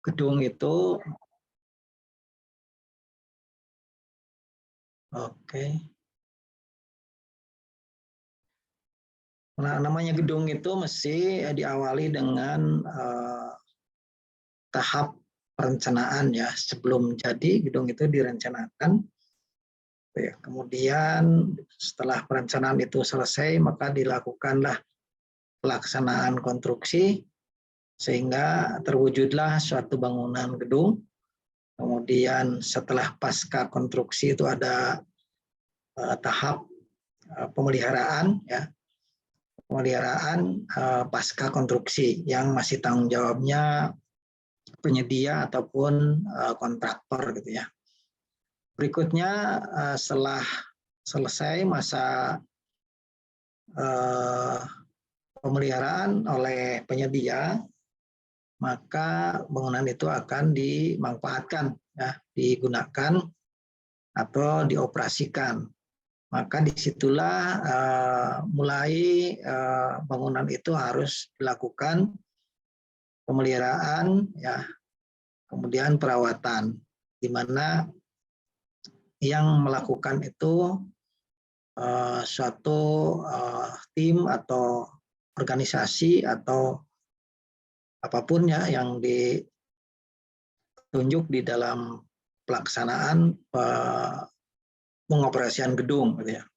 gedung itu, oke. Nah, namanya gedung itu mesti diawali dengan tahap perencanaan ya. Sebelum jadi gedung itu direncanakan. Ya, kemudian setelah perencanaan itu selesai, maka dilakukanlah pelaksanaan konstruksi sehingga terwujudlah suatu bangunan gedung. Kemudian setelah pasca konstruksi itu ada tahap pemeliharaan ya. Pemeliharaan pasca konstruksi yang masih tanggung jawabnya penyedia ataupun kontraktor gitu ya. Berikutnya setelah selesai masa pemeliharaan oleh penyedia, maka bangunan itu akan dimanfaatkan, ya, digunakan atau dioperasikan. Maka disitulah mulai bangunan itu harus dilakukan pemeliharaan, ya, kemudian perawatan, di mana yang melakukan itu suatu tim atau organisasi atau apapun ya yang ditunjuk di dalam pelaksanaan pengoperasian gedung gitu ya,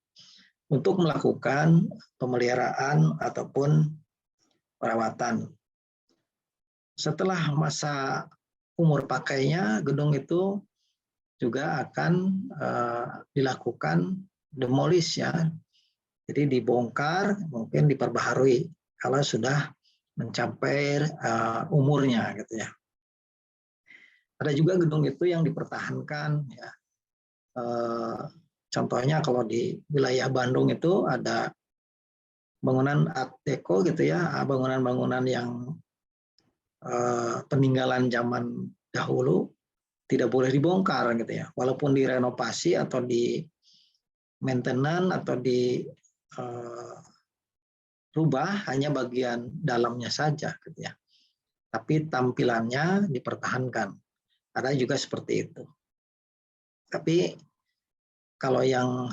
untuk melakukan pemeliharaan ataupun perawatan. Setelah masa umur pakainya, gedung itu juga akan dilakukan demolish ya. Jadi dibongkar, mungkin diperbaharui kalau sudah mencapai umurnya gitu ya. Ada juga gedung itu yang dipertahankan ya. Contohnya kalau di wilayah Bandung itu ada bangunan Art Deco gitu ya, bangunan-bangunan yang peninggalan zaman dahulu tidak boleh dibongkar gitu ya, walaupun direnovasi atau di maintenance atau di rubah hanya bagian dalamnya saja gitu ya, tapi tampilannya dipertahankan. Ada juga seperti itu. Tapi kalau yang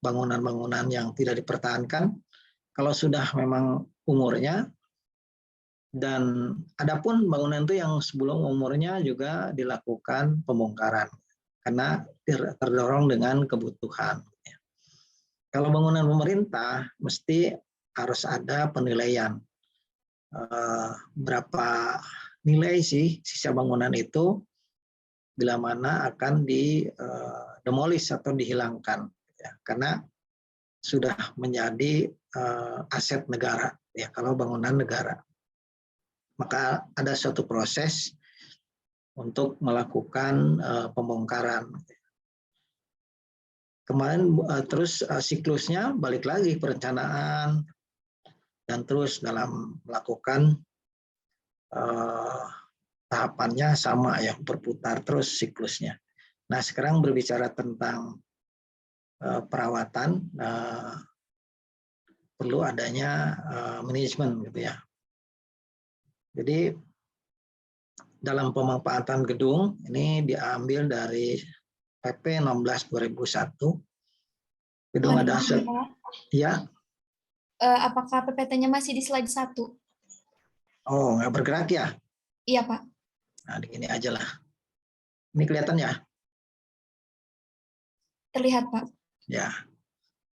bangunan-bangunan yang tidak dipertahankan, kalau sudah memang umurnya, dan adapun bangunan itu yang sebelum umurnya juga dilakukan pembongkaran karena terdorong dengan kebutuhan. Kalau bangunan pemerintah mesti harus ada penilaian berapa nilai sih sisa bangunan itu bila mana akan demolish atau dihilangkan ya, karena sudah menjadi aset negara ya kalau bangunan negara. Maka ada suatu proses untuk melakukan pembongkaran. Kemarin terus siklusnya balik lagi perencanaan dan terus dalam melakukan tahapannya sama ya, berputar terus siklusnya. Nah sekarang berbicara tentang perawatan, perlu adanya manajemen gitu ya. Jadi dalam pemanfaatan gedung ini diambil dari PP 16/2001. Gedung ada ya. Apakah PPT-nya masih di slide 1? Oh, nggak bergerak ya? Iya, Pak. Nah, gini aja lah. Ini kelihatan ya? Terlihat, Pak. Ya,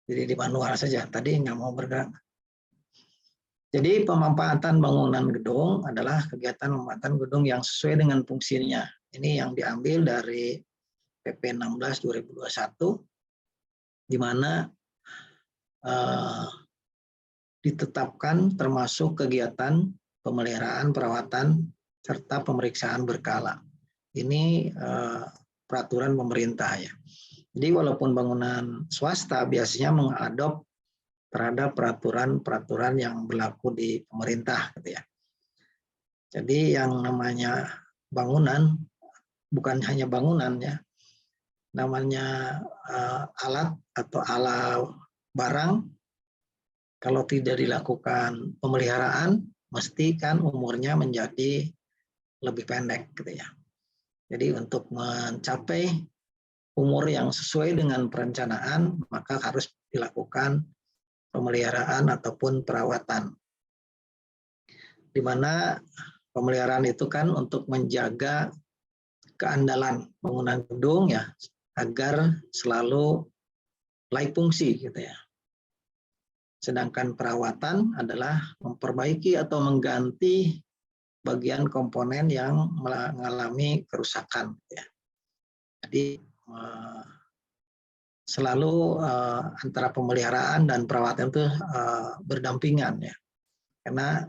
jadi di manual saja. Tadi nggak mau bergerak. Jadi pemanfaatan bangunan gedung adalah kegiatan pemanfaatan gedung yang sesuai dengan fungsinya. Ini yang diambil dari PP 16/2021, di mana ditetapkan termasuk kegiatan pemeliharaan, perawatan, serta pemeriksaan berkala. Ini peraturan pemerintah ya. Jadi walaupun bangunan swasta biasanya mengadop terhadap peraturan-peraturan yang berlaku di pemerintah gitu ya. Jadi yang namanya bangunan bukan hanya bangunan ya, namanya alat atau ala barang, kalau tidak dilakukan pemeliharaan, mesti kan umurnya menjadi lebih pendek gitu ya. Jadi untuk mencapai umur yang sesuai dengan perencanaan, maka harus dilakukan pemeliharaan ataupun perawatan. Di mana pemeliharaan itu kan untuk menjaga keandalan bangunan gedung ya, agar selalu layak fungsi gitu ya. Sedangkan perawatan adalah memperbaiki atau mengganti bagian komponen yang mengalami kerusakan ya. Jadi selalu antara pemeliharaan dan perawatan itu berdampingan ya. Karena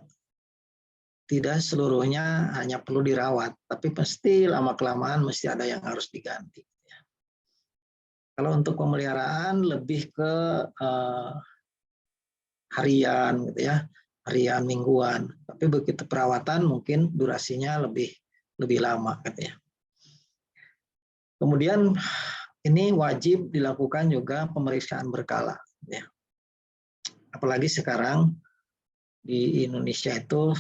tidak seluruhnya hanya perlu dirawat, tapi pasti lama-kelamaan mesti ada yang harus diganti. Kalau untuk pemeliharaan lebih ke harian gitu ya, harian mingguan. Tapi begitu perawatan mungkin durasinya lebih lama gitu ya. Kemudian ini wajib dilakukan juga pemeriksaan berkala ya. Apalagi sekarang di Indonesia itu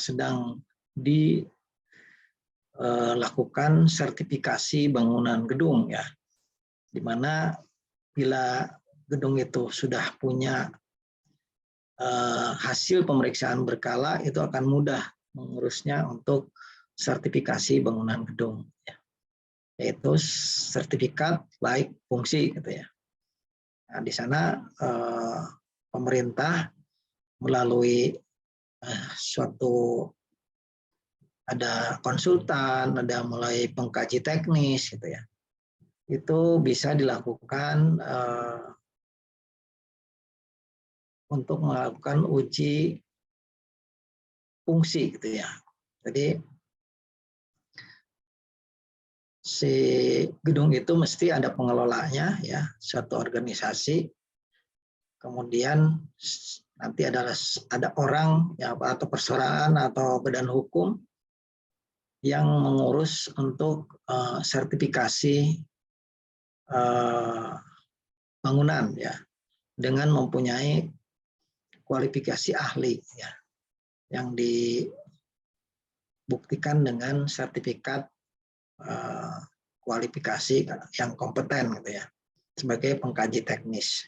sedang dilakukan sertifikasi bangunan gedung ya, di mana bila gedung itu sudah punya hasil pemeriksaan berkala, itu akan mudah mengurusnya untuk sertifikasi bangunan gedung ya, yaitu sertifikat layak fungsi gitu ya. Nah, di sana pemerintah melalui suatu ada konsultan, ada mulai pengkaji teknis gitu ya. Itu bisa dilakukan untuk melakukan uji fungsi gitu ya. Jadi si gedung itu mesti ada pengelolanya ya, suatu organisasi. Kemudian nanti ada orang ya, atau perseroan atau badan hukum yang mengurus untuk sertifikasi bangunan ya, dengan mempunyai kualifikasi ahli ya, yang dibuktikan dengan sertifikat kualifikasi yang kompeten gitu ya, sebagai pengkaji teknis.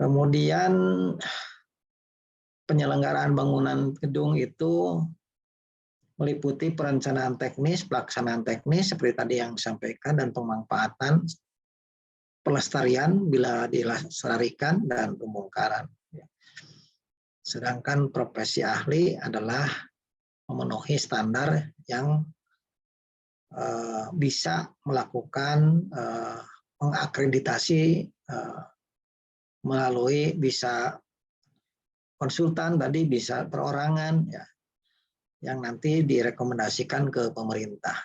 Kemudian penyelenggaraan bangunan gedung itu meliputi perencanaan teknis, pelaksanaan teknis seperti tadi yang disampaikan, dan pemanfaatan, pelestarian bila dilestarikan, dan pembongkaran. Sedangkan profesi ahli adalah memenuhi standar yang bisa melakukan mengakreditasi melalui bisa konsultan tadi, bisa perorangan ya, yang nanti direkomendasikan ke pemerintah.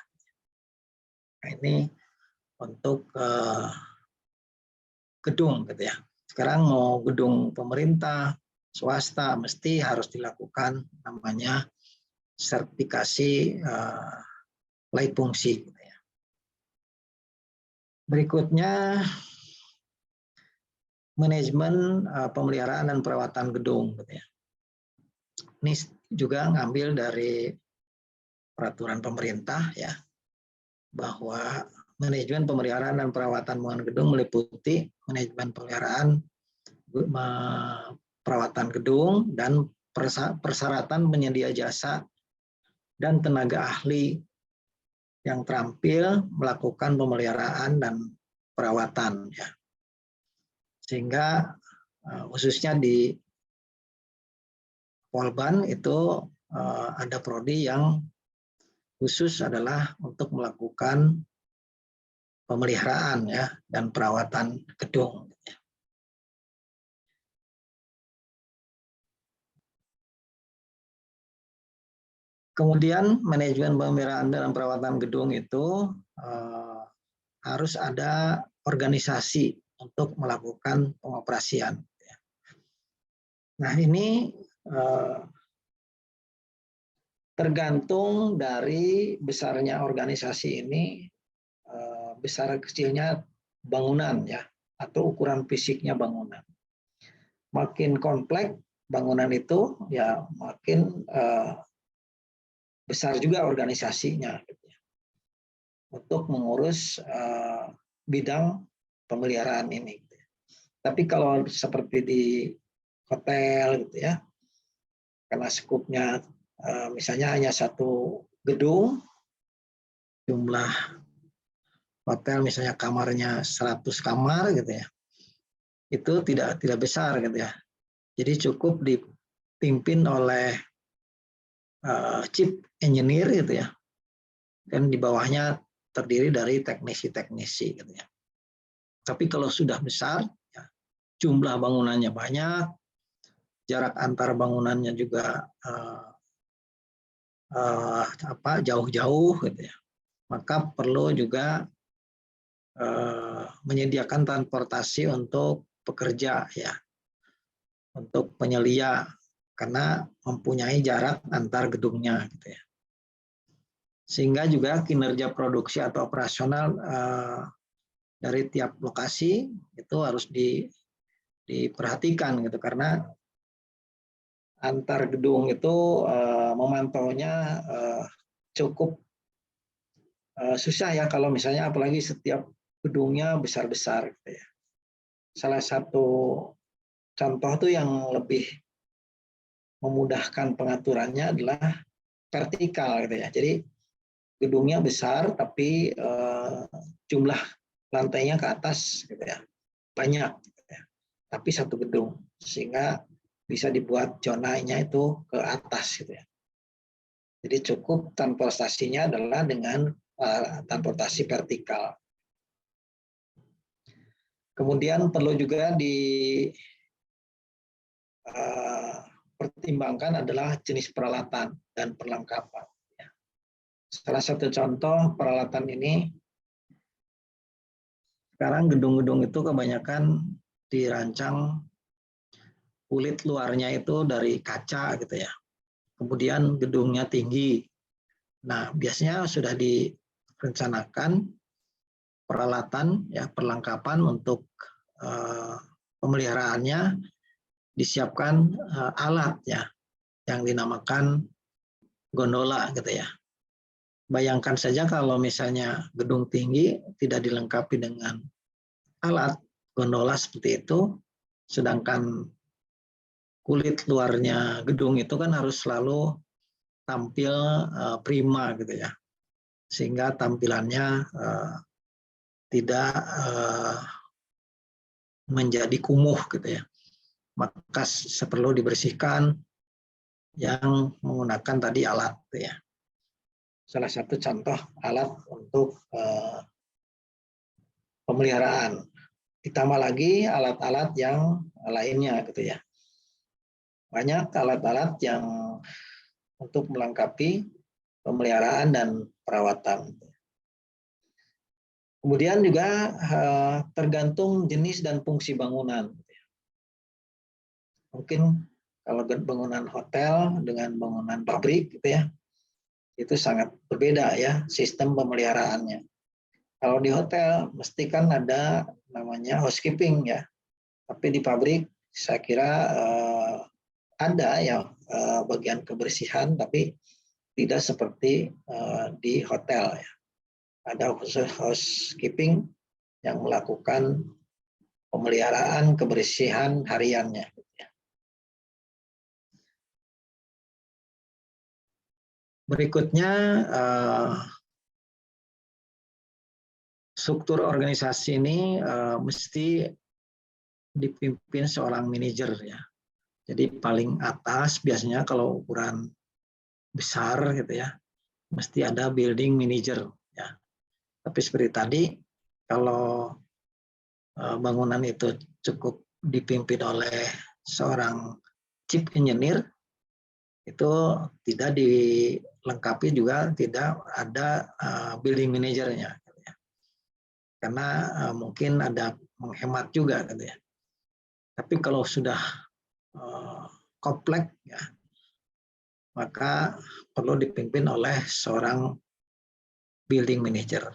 Nah, ini untuk gedung gitu ya. Sekarang mau gedung pemerintah, swasta, mesti harus dilakukan namanya sertifikasi layak fungsi gitu ya. Berikutnya manajemen pemeliharaan dan perawatan gedung gitu ya. Ini juga ngambil dari peraturan pemerintah ya, bahwa manajemen pemeliharaan dan perawatan bangunan gedung meliputi manajemen pemeliharaan, perawatan gedung, dan persyaratan penyedia jasa dan tenaga ahli yang terampil melakukan pemeliharaan dan perawatan ya. Sehingga khususnya di Polban itu ada prodi yang khusus adalah untuk melakukan pemeliharaan ya dan perawatan gedung. Kemudian manajemen pemeliharaan dan perawatan gedung itu harus ada organisasi untuk melakukan pengoperasian. Nah, ini tergantung dari besarnya organisasi ini, besar kecilnya bangunan ya, atau ukuran fisiknya bangunan. Makin kompleks bangunan itu ya makin besar juga organisasinya gitu ya, untuk mengurus bidang pemeliharaan ini. Gitu ya. Tapi kalau seperti di hotel gitu ya, karena skupnya misalnya hanya satu gedung, jumlah hotel misalnya kamarnya 100 kamar gitu ya, itu tidak besar gitu ya. Jadi cukup dipimpin oleh chief engineer gitu ya, dan di bawahnya terdiri dari teknisi-teknisi gitu ya. Tapi kalau sudah besar, ya, jumlah bangunannya banyak, jarak antar bangunannya juga jauh-jauh gitu ya, maka perlu juga menyediakan transportasi untuk pekerja ya, untuk penyelia, karena mempunyai jarak antar gedungnya gitu ya. Sehingga juga kinerja produksi atau operasional dari tiap lokasi itu harus diperhatikan gitu, karena antar gedung itu memantaunya cukup susah ya, kalau misalnya apalagi setiap gedungnya besar-besar gitu ya. Salah satu contoh tuh yang lebih memudahkan pengaturannya adalah vertikal gitu ya. Jadi gedungnya besar tapi jumlah lantainya ke atas gitu ya, banyak gitu ya. Tapi satu gedung, sehingga bisa dibuat zonanya itu ke atas gitu ya. Jadi cukup transportasinya adalah dengan transportasi vertikal. Kemudian perlu juga dipertimbangkan adalah jenis peralatan dan perlengkapan. Salah satu contoh peralatan ini, sekarang gedung-gedung itu kebanyakan dirancang kulit luarnya itu dari kaca gitu ya. Kemudian gedungnya tinggi. Nah, biasanya sudah direncanakan peralatan ya, perlengkapan untuk pemeliharaannya, disiapkan alat ya yang dinamakan gondola gitu ya. Bayangkan saja kalau misalnya gedung tinggi tidak dilengkapi dengan alat gondola seperti itu, sedangkan kulit luarnya gedung itu kan harus selalu tampil prima gitu ya, sehingga tampilannya tidak menjadi kumuh gitu ya. Maka perlu dibersihkan yang menggunakan tadi alat gitu ya. Salah satu contoh alat untuk pemeliharaan. Ditambah lagi alat-alat yang lainnya gitu ya. Banyak alat-alat yang untuk melengkapi pemeliharaan dan perawatan. Kemudian juga tergantung jenis dan fungsi bangunan. Mungkin kalau bangunan hotel dengan bangunan pabrik gitu ya, itu sangat berbeda ya sistem pemeliharaannya. Kalau di hotel mesti kan ada namanya housekeeping ya, tapi di pabrik saya kira ada ya bagian kebersihan, tapi tidak seperti di hotel ya. Ada khusus housekeeping yang melakukan pemeliharaan kebersihan hariannya. Berikutnya struktur organisasi ini mesti dipimpin seorang manajer ya. Jadi paling atas biasanya kalau ukuran besar gitu ya, mesti ada building manager ya. Tapi seperti tadi, kalau bangunan itu cukup dipimpin oleh seorang chief engineer, itu tidak dilengkapi juga tidak ada building manajernya. Karena mungkin ada menghemat juga gitu ya. Tapi kalau sudah kompleks ya, maka perlu dipimpin oleh seorang building manager.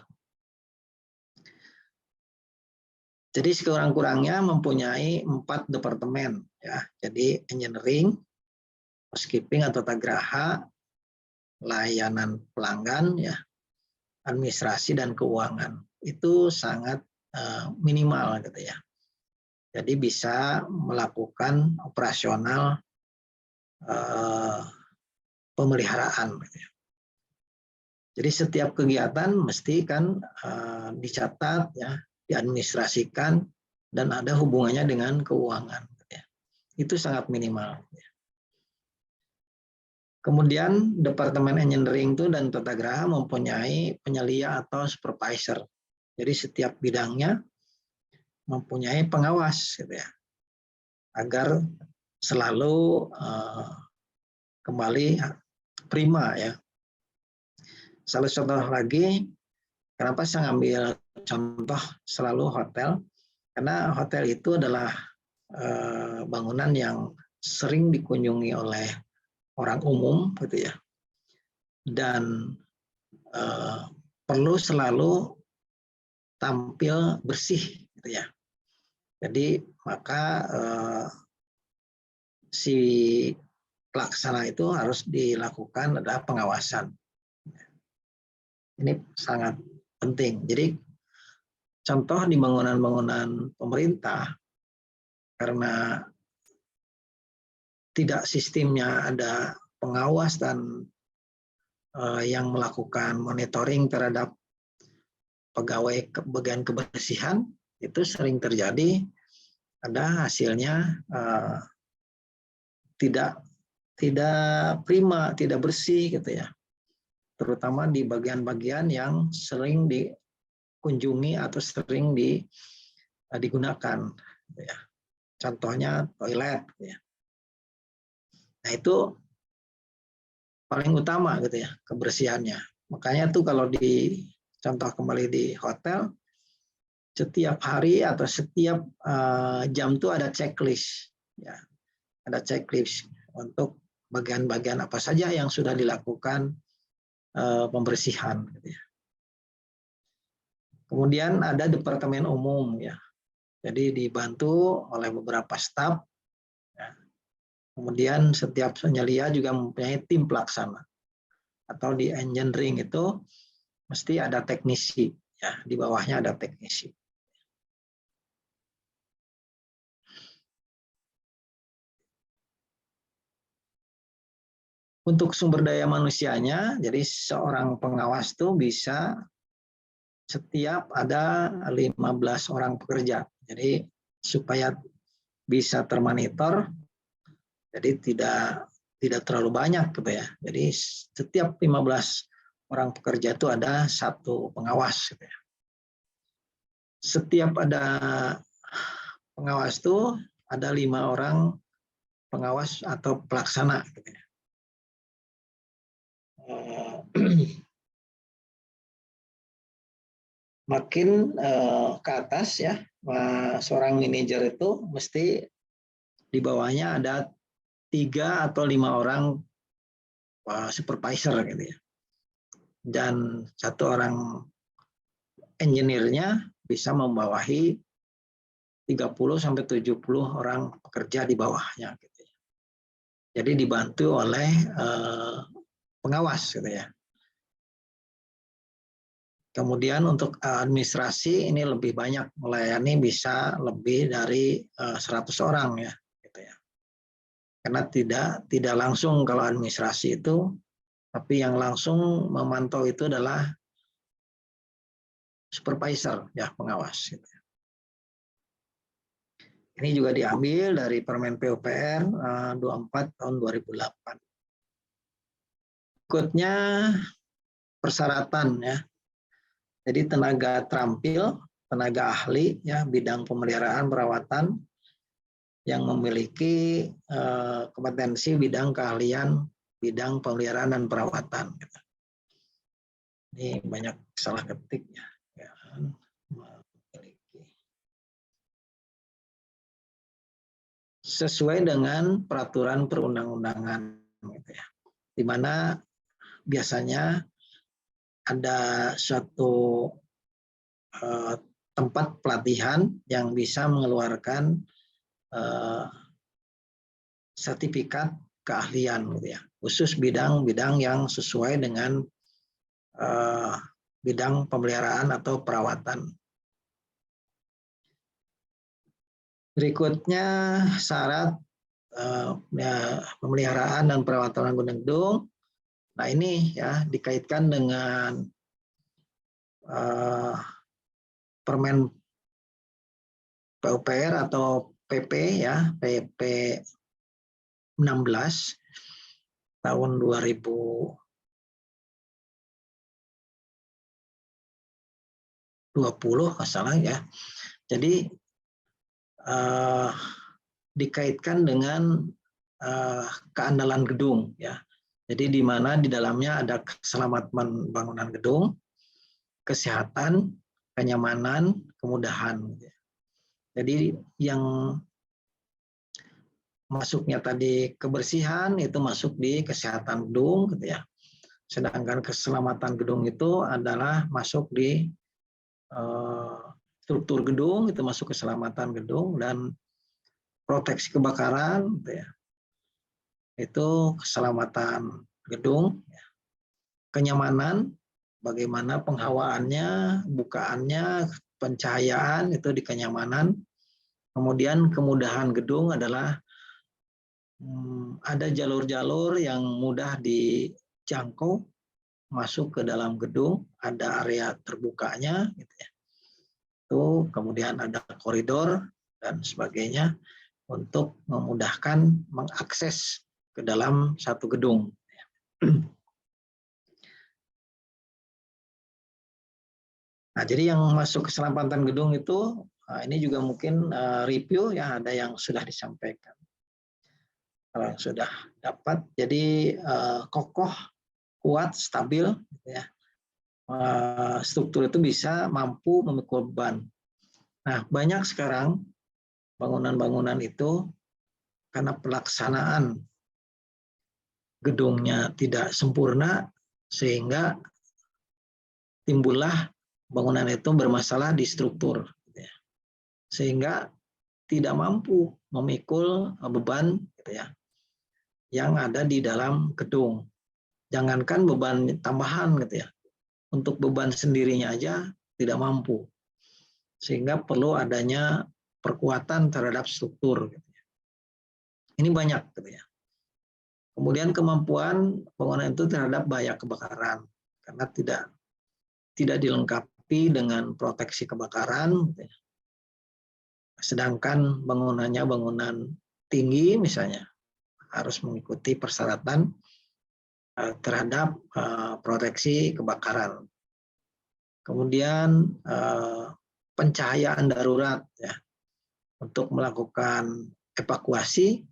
Jadi sekurang-kurangnya mempunyai 4 departemen ya. Jadi engineering, housekeeping atau tagraha, layanan pelanggan, ya, administrasi dan keuangan itu sangat minimal gitu ya. Jadi bisa melakukan operasional pemeliharaan. Gitu ya. Jadi setiap kegiatan mesti kan dicatat, ya, diadministrasikan dan ada hubungannya dengan keuangan. Gitu ya. Itu sangat minimal. Gitu ya. Kemudian Departemen Engineering itu dan Tata Geraha mempunyai penyelia atau supervisor. Jadi setiap bidangnya mempunyai pengawas, gitu ya, agar selalu kembali prima, ya. Salah contoh lagi, kenapa saya ngambil contoh selalu hotel? Karena hotel itu adalah bangunan yang sering dikunjungi oleh orang umum, gitu ya, dan perlu selalu tampil bersih, gitu ya. Jadi maka si pelaksana itu harus dilakukan adalah pengawasan. Ini sangat penting. Jadi contoh di bangunan-bangunan pemerintah, karena tidak sistemnya ada pengawas dan yang melakukan monitoring terhadap pegawai bagian kebersihan, itu sering terjadi ada hasilnya tidak prima, tidak bersih, gitu ya. Terutama di bagian-bagian yang sering dikunjungi atau sering digunakan, gitu ya. Contohnya toilet, gitu ya. Nah itu paling utama, gitu ya, kebersihannya. Makanya tuh kalau di contoh kembali di hotel, setiap hari atau setiap jam tuh ada checklist, ya, ada checklist untuk bagian-bagian apa saja yang sudah dilakukan pembersihan, gitu ya. Kemudian ada departemen umum, ya, jadi dibantu oleh beberapa staf, ya. Kemudian setiap penyelia juga mempunyai tim pelaksana, atau di engineering itu mesti ada teknisi, ya, di bawahnya ada teknisi. Untuk sumber daya manusianya, jadi seorang pengawas itu bisa setiap ada 15 orang pekerja. Jadi supaya bisa termonitor, jadi tidak terlalu banyak, gitu ya. Jadi setiap 15 orang pekerja itu ada satu pengawas, gitu ya. Setiap ada pengawas itu ada 5 orang pengawas atau pelaksana, gitu ya. Makin ke atas, ya, seorang manajer itu mesti di bawahnya ada 3 atau 5 orang supervisor, gitu ya. Dan 1 orang engineer-nya bisa membawahi 30 sampai 70 orang pekerja di bawahnya, gitu ya. Jadi dibantu oleh pengawas, gitu ya. Kemudian untuk administrasi ini lebih banyak, melayani bisa lebih dari 100 orang, ya, gitu ya. Karena tidak langsung kalau administrasi itu, tapi yang langsung memantau itu adalah supervisor, ya, pengawas, gitu ya. Ini juga diambil dari Permen PUPR 24 tahun 2008. Berikutnya persyaratan, ya. Jadi tenaga terampil, tenaga ahli, ya, bidang pemeliharaan perawatan yang memiliki kompetensi bidang keahlian bidang pemeliharaan dan perawatan. Gitu. Ini banyak salah ketik, ya. Sesuai dengan peraturan perundang-undangan, gitu ya. Di mana biasanya ada suatu tempat pelatihan yang bisa mengeluarkan sertifikat keahlian, gitu ya. khusus bidang-bidang yang sesuai dengan bidang pemeliharaan atau perawatan. Berikutnya syarat pemeliharaan dan perawatan bangunan gedung. Nah ini ya dikaitkan dengan Permen PUPR atau PP ya, PP 16 tahun 2020 kalau salah ya. Jadi dikaitkan dengan keandalan gedung ya. Jadi di mana di dalamnya ada keselamatan bangunan gedung, kesehatan, kenyamanan, kemudahan. Jadi yang masuknya tadi kebersihan itu masuk di kesehatan gedung gitu ya. Sedangkan keselamatan gedung itu adalah masuk di struktur gedung, itu masuk keselamatan gedung, dan proteksi kebakaran gitu ya. Itu keselamatan gedung. Kenyamanan, bagaimana penghawaannya, bukaannya, pencahayaan itu di kenyamanan. Kemudian kemudahan gedung adalah ada jalur-jalur yang mudah dijangkau masuk ke dalam gedung, ada area terbukanya gitu ya. Itu kemudian ada koridor dan sebagainya untuk memudahkan mengakses ke dalam satu gedung. Nah, jadi yang masuk keselamatan gedung itu ini juga mungkin review ya, ada yang sudah disampaikan. Kalau yang sudah dapat, jadi kokoh, kuat, stabil, gitu ya. Struktur itu bisa mampu memikul beban. Nah, banyak sekarang bangunan-bangunan itu karena pelaksanaan gedungnya tidak sempurna, sehingga timbullah bangunan itu bermasalah di struktur. Sehingga tidak mampu memikul beban gitu ya, yang ada di dalam gedung. Jangankan beban tambahan gitu ya, untuk beban sendirinya aja tidak mampu. Sehingga perlu adanya perkuatan terhadap struktur. Gitu ya. Ini banyak gitu ya. Kemudian kemampuan bangunan itu terhadap bahaya kebakaran, karena tidak dilengkapi dengan proteksi kebakaran. Gitu ya. Sedangkan bangunannya bangunan tinggi misalnya, harus mengikuti persyaratan terhadap proteksi kebakaran. Kemudian pencahayaan darurat ya, untuk melakukan evakuasi,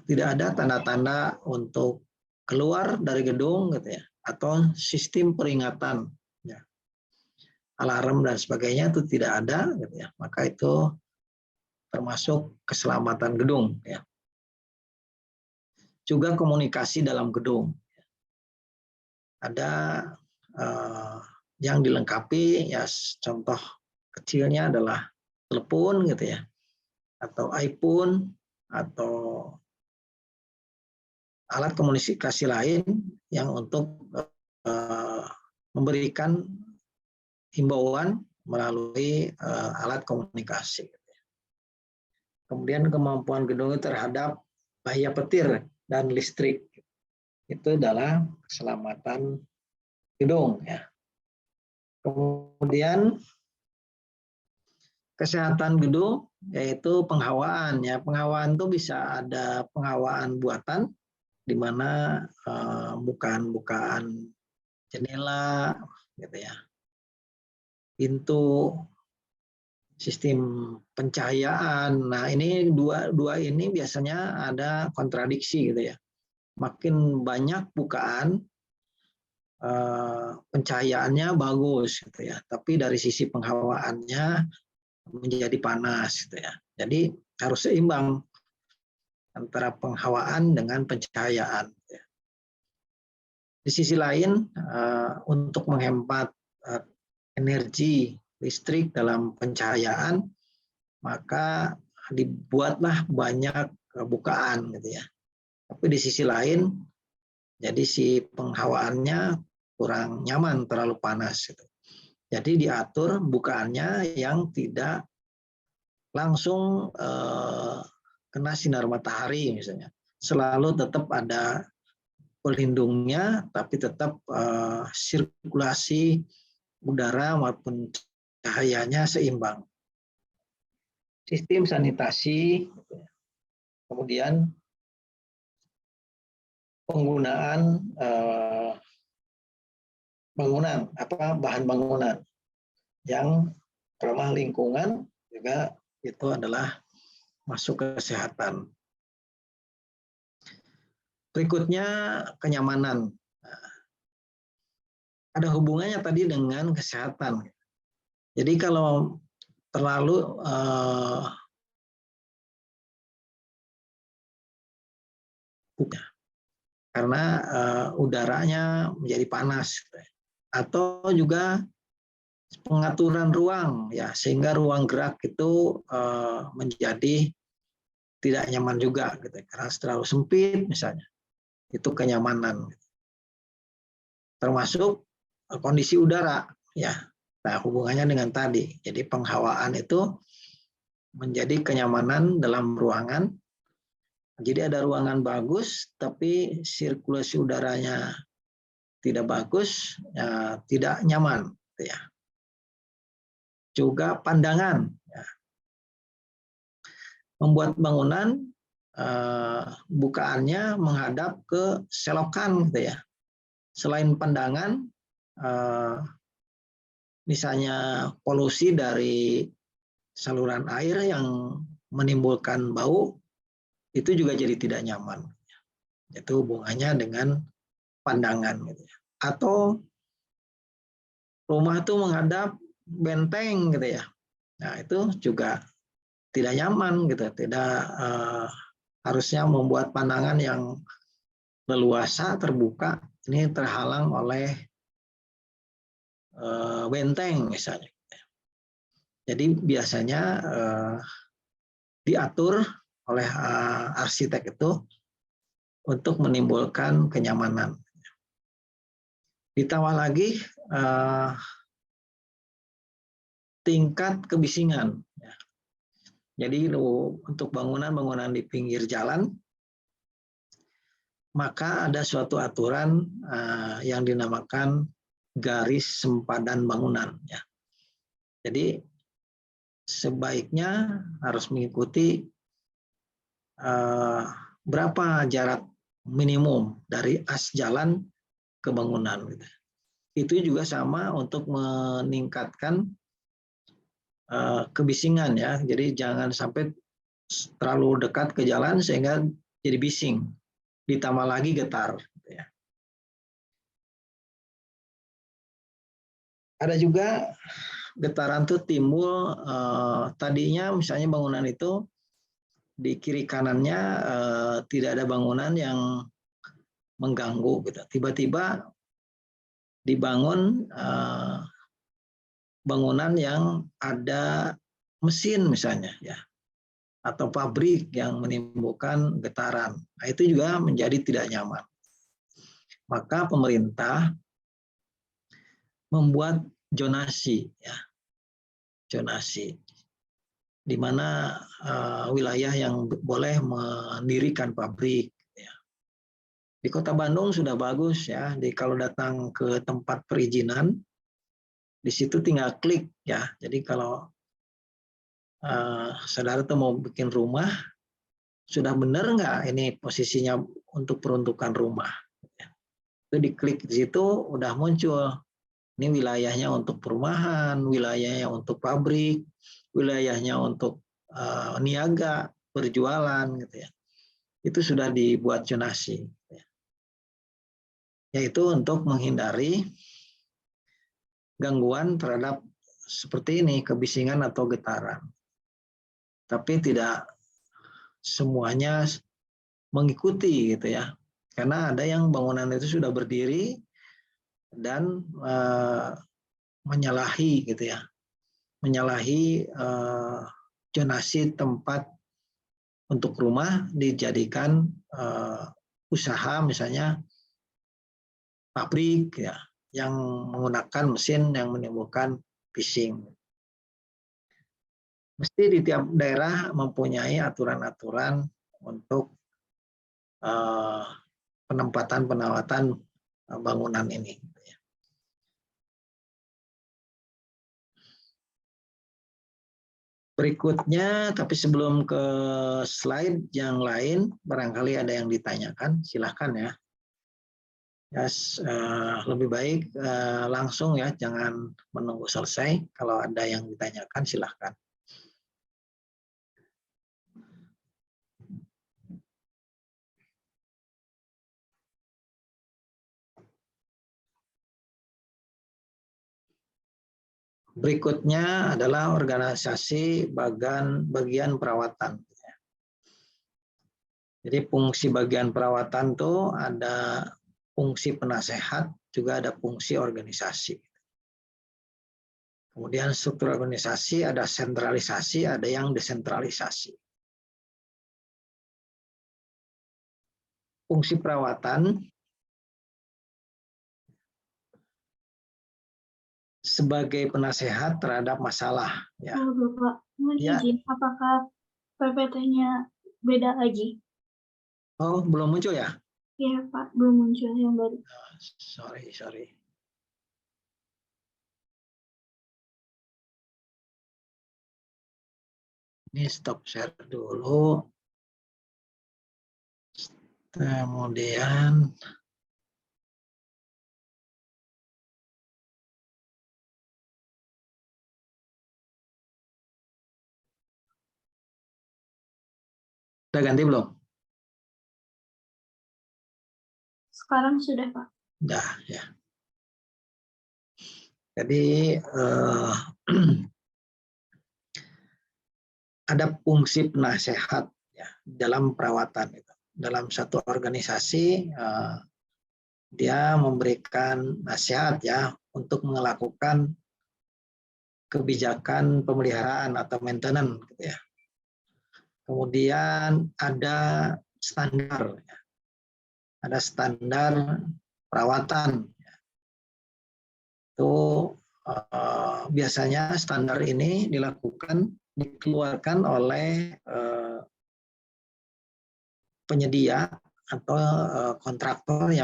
tidak ada tanda-tanda untuk keluar dari gedung gitu ya, atau sistem peringatan ya, alarm dan sebagainya itu tidak ada gitu ya, maka itu termasuk keselamatan gedung ya. Juga komunikasi dalam gedung, ada yang dilengkapi ya, contoh kecilnya adalah telepon gitu ya, atau iPhone, atau alat komunikasi lain yang untuk memberikan himbauan melalui alat komunikasi. Kemudian kemampuan gedung terhadap bahaya petir dan listrik, itu adalah keselamatan gedung ya. Kemudian kesehatan gedung yaitu penghawaan ya. Penghawaan itu bisa ada penghawaan buatan di mana bukaan jendela gitu ya, pintu, sistem pencahayaan. Nah, ini dua ini biasanya ada kontradiksi gitu ya. Makin banyak bukaan, pencahayaannya bagus gitu ya, tapi dari sisi penghawaannya menjadi panas gitu ya. Jadi harus seimbang antara penghawaan dengan pencahayaan. Di sisi lain, untuk menghemat energi listrik dalam pencahayaan, maka dibuatlah banyak bukaan gitu ya. Tapi di sisi lain, jadi si penghawaannya kurang nyaman, terlalu panas. Gitu. Jadi diatur bukaannya yang tidak langsung kena sinar matahari misalnya. Selalu tetap ada pelindungnya, tapi tetap sirkulasi udara maupun cahayanya seimbang. Sistem sanitasi, kemudian penggunaan bahan bangunan yang ramah lingkungan juga itu adalah masuk kesehatan. Berikutnya kenyamanan. Ada hubungannya tadi dengan kesehatan. Jadi kalau terlalu karena udaranya menjadi panas, atau juga pengaturan ruang ya, sehingga ruang gerak itu menjadi tidak nyaman juga gitu, karena terlalu sempit misalnya. Itu kenyamanan. Termasuk kondisi udara ya. Nah, hubungannya dengan tadi. Jadi penghawaan itu menjadi kenyamanan dalam ruangan. Jadi ada ruangan bagus tapi sirkulasi udaranya tidak bagus, ya, tidak nyaman ya. Juga pandangan ya. Membuat bangunan bukaannya menghadap ke selokan gitu ya. Selain pandangan, misalnya polusi dari saluran air yang menimbulkan bau, itu juga jadi tidak nyaman. Itu hubungannya dengan pandangan. Gitu ya. Atau rumah itu menghadap benteng gitu ya. Nah itu juga tidak nyaman gitu, tidak harusnya membuat pandangan yang leluasa terbuka ini terhalang oleh benteng misalnya. Jadi biasanya diatur oleh arsitek itu untuk menimbulkan kenyamanan. Ditambah lagi tingkat kebisingan. Jadi untuk bangunan-bangunan di pinggir jalan, maka ada suatu aturan yang dinamakan garis sempadan bangunan. Ya. Jadi sebaiknya harus mengikuti berapa jarak minimum dari as jalan ke bangunan. Gitu. Itu juga sama untuk meningkatkan kebisingan ya. Jadi jangan sampai terlalu dekat ke jalan sehingga jadi bising. Ditambah lagi getar. Ya. Ada juga getaran itu timbul tadinya misalnya bangunan itu di kiri kanannya tidak ada bangunan yang mengganggu gitu. Tiba-tiba dibangun bangunan yang ada mesin misalnya ya, atau pabrik yang menimbulkan getaran. Nah, itu juga menjadi tidak nyaman. Maka pemerintah membuat zonasi ya. Zonasi di mana wilayah yang boleh mendirikan pabrik ya. Di Kota Bandung sudah bagus ya. Kalau datang ke tempat perizinan di situ tinggal klik ya. Jadi kalau saudara tuh mau bikin rumah, sudah benar nggak ini posisinya untuk peruntukan rumah? Itu diklik di situ udah muncul. Ini wilayahnya untuk perumahan, wilayahnya untuk pabrik, wilayahnya untuk niaga, berjualan, gitu ya. Itu sudah dibuat zonasi. Yaitu untuk menghindari gangguan terhadap seperti ini, kebisingan atau getaran. Tapi tidak semuanya mengikuti gitu ya. Karena ada yang bangunan itu sudah berdiri dan menyalahi gitu ya. Menyalahi zonasi tempat untuk rumah dijadikan usaha misalnya pabrik ya yang menggunakan mesin yang menimbulkan phishing. Mesti di tiap daerah mempunyai aturan-aturan untuk penempatan bangunan ini. Berikutnya, tapi sebelum ke slide yang lain, barangkali ada yang ditanyakan, silahkan ya. Lebih baik langsung ya, jangan menunggu selesai. Kalau ada yang ditanyakan, silahkan. Berikutnya adalah organisasi bagian perawatan. Jadi fungsi bagian perawatan itu ada fungsi penasehat, juga ada fungsi organisasi. Kemudian struktur organisasi ada sentralisasi, ada yang desentralisasi. Fungsi perawatan sebagai penasehat terhadap masalah. Ya. Bapak, mohon Ya. izin, apakah PPT-nya beda lagi? Oh, belum muncul ya? Iya Pak, belum muncul yang baru. Sorry. Ini stop share dulu. Kemudian udah ganti belum? Sekarang sudah Pak. Udah ya. Jadi ada fungsi penasehat ya, dalam perawatan itu. Dalam satu organisasi dia memberikan nasihat ya untuk melakukan kebijakan pemeliharaan atau maintenance gitu ya. Kemudian ada standar ya. Ada standar perawatan. Itu biasanya standar ini dikeluarkan oleh penyedia atau kontraktor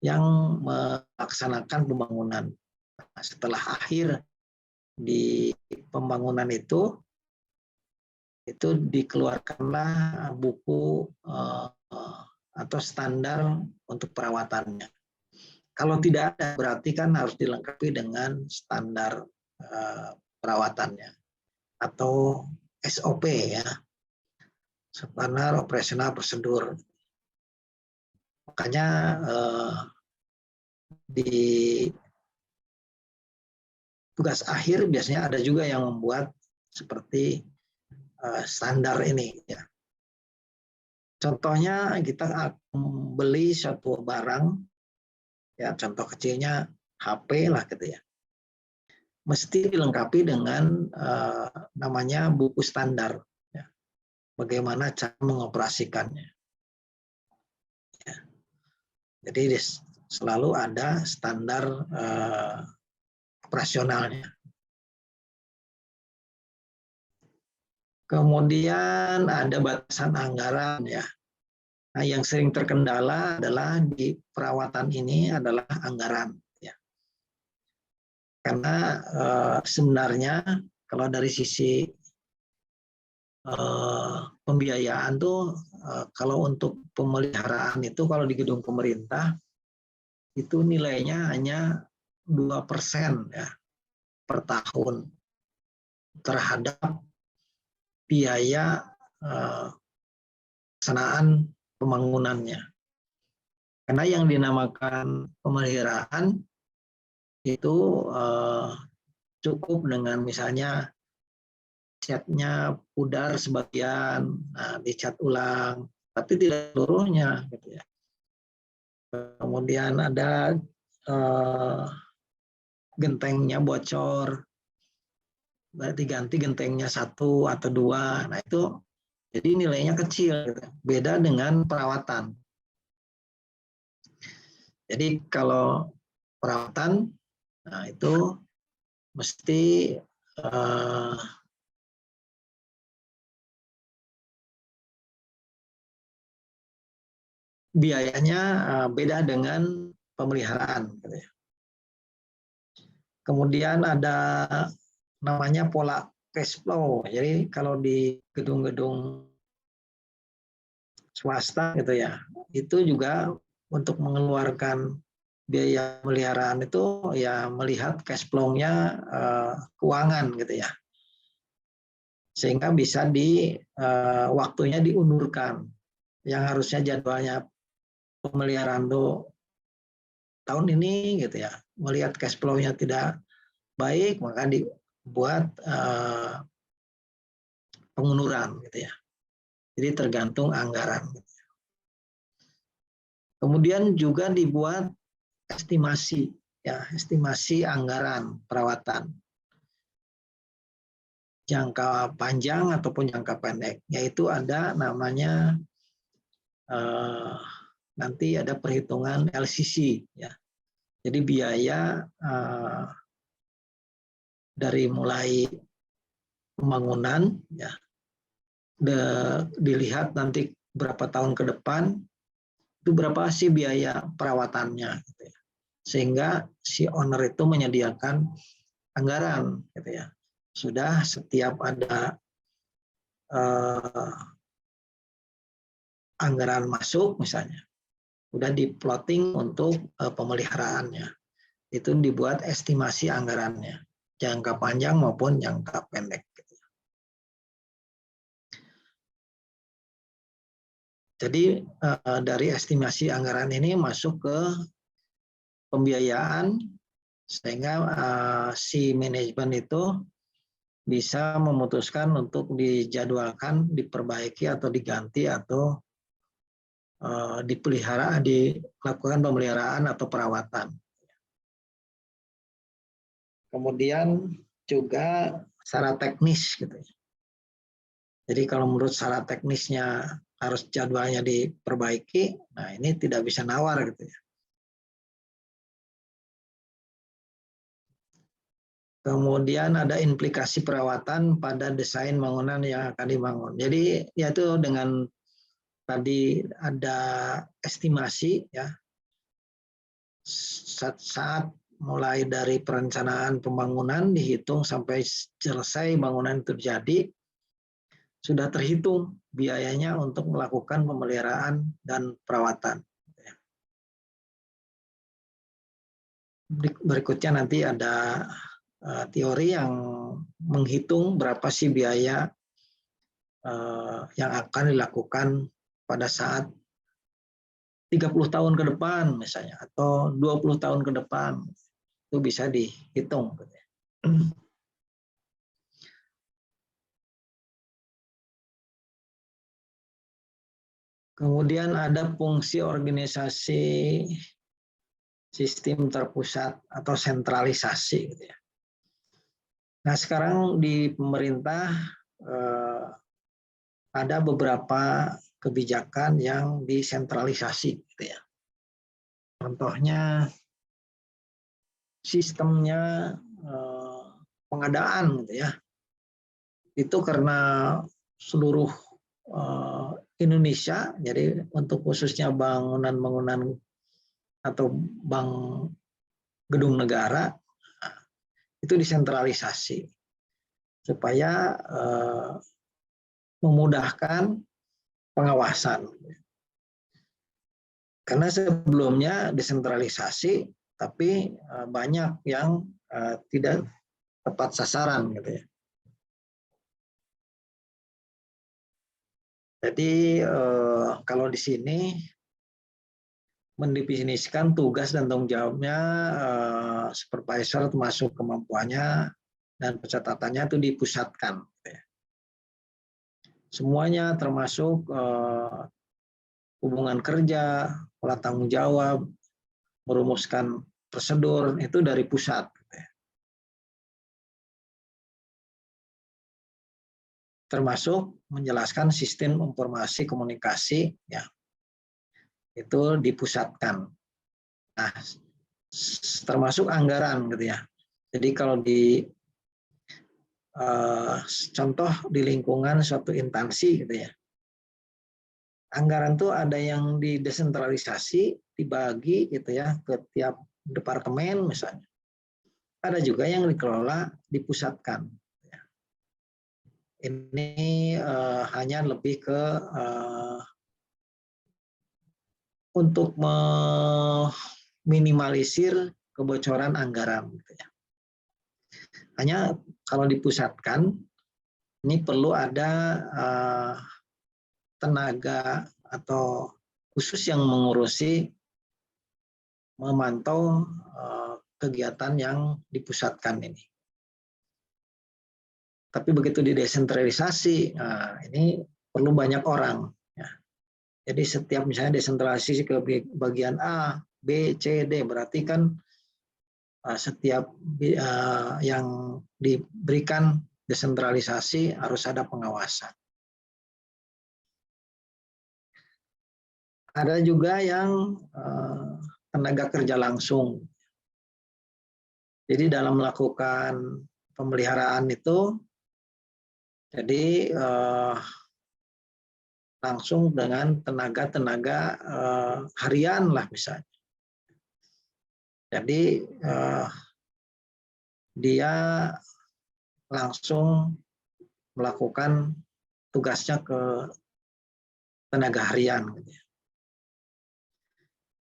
yang melaksanakan pembangunan. Nah, setelah akhir di pembangunan itu dikeluarkanlah buku atau standar untuk perawatannya. Kalau tidak ada, berarti kan harus dilengkapi dengan standar perawatannya atau SOP ya, standar operasional prosedur. Makanya di tugas akhir biasanya ada juga yang membuat seperti standar ini ya. Contohnya kita beli suatu barang ya, contoh kecilnya HP lah gitu ya, mesti dilengkapi dengan namanya buku standar ya. Bagaimana cara mengoperasikannya ya. Jadi selalu ada standar operasionalnya. Kemudian ada batasan anggaran ya. Nah, yang sering terkendala adalah di perawatan ini adalah anggaran ya. Karena sebenarnya kalau dari sisi pembiayaan tuh kalau untuk pemeliharaan itu kalau di gedung pemerintah itu nilainya hanya 2% ya per tahun terhadap biaya pelaksanaan pembangunannya. Karena yang dinamakan pemeliharaan itu cukup dengan misalnya catnya pudar sebagian, dicat ulang, tapi tidak seluruhnya gitu ya. Kemudian ada gentengnya bocor, berarti ganti gentengnya 1 atau 2. Nah itu Jadi nilainya kecil, gitu. Beda dengan perawatan. Jadi kalau perawatan, nah itu mesti biayanya beda dengan pemeliharaan. Gitu ya. Kemudian ada namanya pola cash flow. Jadi kalau di gedung-gedung swasta gitu ya, itu juga untuk mengeluarkan biaya pemeliharaan itu ya melihat cash flow-nya keuangan gitu ya. Sehingga bisa waktunya diundurkan. Yang harusnya jadwalnya pemeliharaan tuh tahun ini gitu ya, melihat cash flow-nya tidak baik, maka dibuat pengunduran gitu ya. Jadi tergantung anggaran. Kemudian juga dibuat estimasi, ya, estimasi anggaran perawatan jangka panjang ataupun jangka pendek. Yaitu ada namanya nanti ada perhitungan LCC, ya. Jadi biaya dari mulai pembangunan, ya, dilihat nanti berapa tahun ke depan itu berapa sih biaya perawatannya, gitu ya. Sehingga si owner itu menyediakan anggaran, gitu ya. Sudah setiap ada anggaran masuk misalnya, sudah di-plotting untuk pemeliharaannya. Itu dibuat estimasi anggarannya, jangka panjang maupun jangka pendek. Jadi dari estimasi anggaran ini masuk ke pembiayaan, sehingga si manajemen itu bisa memutuskan untuk dijadwalkan, diperbaiki atau diganti atau dilakukan pemeliharaan atau perawatan. Kemudian juga secara teknis gitu. Jadi kalau menurut secara teknisnya harus jadwalnya diperbaiki, nah ini tidak bisa nawar gitu ya. Kemudian ada implikasi perawatan pada desain bangunan yang akan dibangun. Jadi yaitu dengan tadi ada estimasi ya, saat mulai dari perencanaan pembangunan dihitung sampai selesai bangunan itu jadi, sudah terhitung biayanya untuk melakukan pemeliharaan dan perawatan. Berikutnya nanti ada teori yang menghitung berapa sih biaya yang akan dilakukan pada saat 30 tahun ke depan misalnya, atau 20 tahun ke depan. Itu bisa dihitung. Kemudian ada fungsi organisasi sistem terpusat atau sentralisasi. Gitu ya. Nah sekarang di pemerintah ada beberapa kebijakan yang disentralisasi. Gitu ya. Contohnya sistemnya pengadaan, gitu ya. Itu karena seluruh Indonesia, jadi untuk khususnya bangunan-bangunan atau bank gedung negara itu disentralisasi supaya memudahkan pengawasan. Karena sebelumnya desentralisasi, tapi banyak yang tidak tepat sasaran, gitu ya. Jadi kalau di sini mendefinisikan tugas dan tanggung jawabnya supervisor termasuk kemampuannya dan pencatatannya itu dipusatkan. Semuanya termasuk hubungan kerja, pola tanggung jawab, merumuskan prosedur itu dari pusat. termasuk menjelaskan sistem informasi komunikasi, ya, itu dipusatkan. Nah, termasuk anggaran, gitu ya. Jadi kalau di contoh di lingkungan suatu instansi, gitu ya, anggaran tuh ada yang didesentralisasi, dibagi, gitu ya, ke tiap departemen misalnya. Ada juga yang dikelola dipusatkan. Ini hanya lebih ke untuk meminimalisir kebocoran anggaran. Gitu ya. Hanya kalau dipusatkan, ini perlu ada tenaga atau khusus yang mengurusi, memantau kegiatan yang dipusatkan ini. Tapi begitu didesentralisasi, nah ini perlu banyak orang. Ya. Jadi setiap misalnya desentralisasi ke bagian A, B, C, D, berarti kan setiap yang diberikan desentralisasi harus ada pengawasan. Ada juga yang tenaga kerja langsung. Jadi dalam melakukan pemeliharaan itu, jadi langsung dengan tenaga-tenaga harian lah misalnya. Jadi dia langsung melakukan tugasnya ke tenaga harian.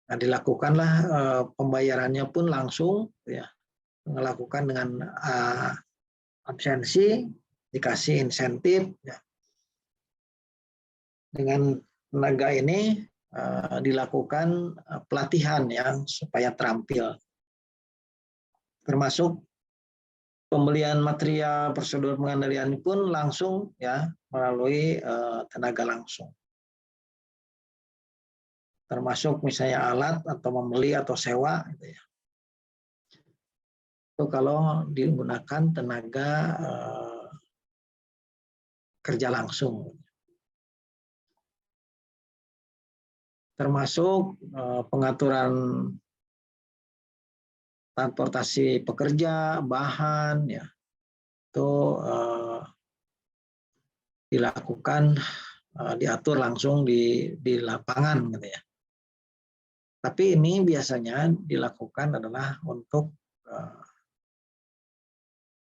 Nah, dilakukanlah pembayarannya pun langsung, ya, melakukan dengan absensi, dikasih insentif. Ya. Dengan tenaga ini dilakukan pelatihan yang supaya terampil, termasuk pembelian material prosedur pengendalian pun langsung, ya, melalui tenaga langsung. Termasuk misalnya alat atau membeli atau sewa, gitu ya. Itu kalau digunakan tenaga kerja langsung. Termasuk pengaturan transportasi pekerja, bahan, ya, itu dilakukan, diatur langsung di lapangan, gitu ya. Tapi ini biasanya dilakukan adalah untuk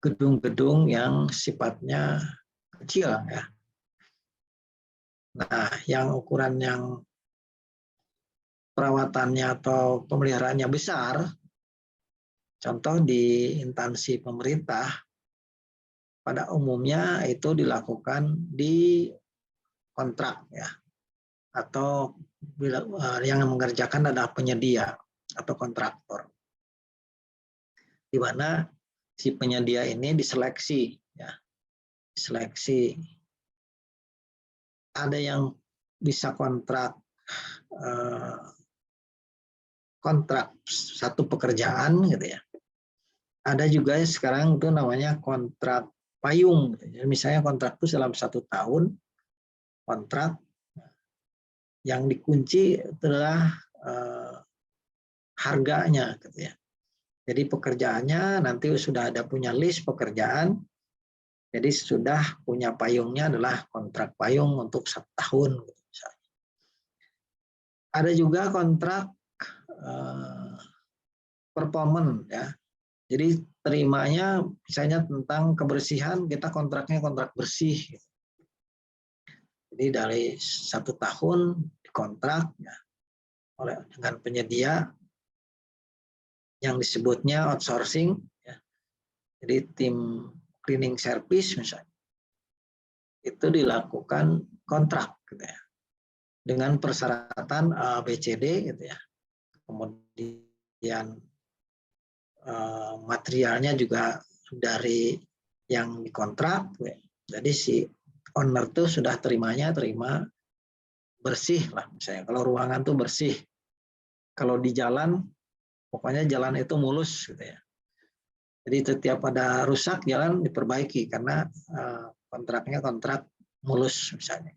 gedung-gedung yang sifatnya kecil, ya. Nah, yang ukuran yang perawatannya atau pemeliharaannya besar, contoh di instansi pemerintah, pada umumnya itu dilakukan di kontrak, ya, atau yang mengerjakan adalah penyedia atau kontraktor, di mana si penyedia ini diseleksi, ya, diseleksi. Ada yang bisa kontrak satu pekerjaan, gitu ya. Ada juga sekarang itu namanya kontrak payung. Gitu. Misalnya kontrak itu dalam 1 tahun, kontrak yang dikunci adalah harganya, gitu ya. Jadi pekerjaannya nanti sudah ada punya list pekerjaan, jadi sudah punya payungnya adalah kontrak payung untuk 1 tahun. Gitu, misalnya. Ada juga kontrak performance, ya. Jadi terimanya misalnya tentang kebersihan, kita kontraknya kontrak bersih. Gitu. Jadi dari 1 tahun dikontrak, ya, dengan penyedia yang disebutnya outsourcing, ya. Jadi tim cleaning service misalnya, itu dilakukan kontrak, gitu ya, dengan persyaratan ABCD, gitu ya. Kemudian materialnya juga dari yang dikontrak, gitu ya. Jadi si owner tuh sudah terima bersih lah, misalnya kalau ruangan tuh bersih, kalau di jalan pokoknya jalan itu mulus, gitu ya. Jadi setiap ada rusak jalan diperbaiki karena kontraknya kontrak mulus misalnya.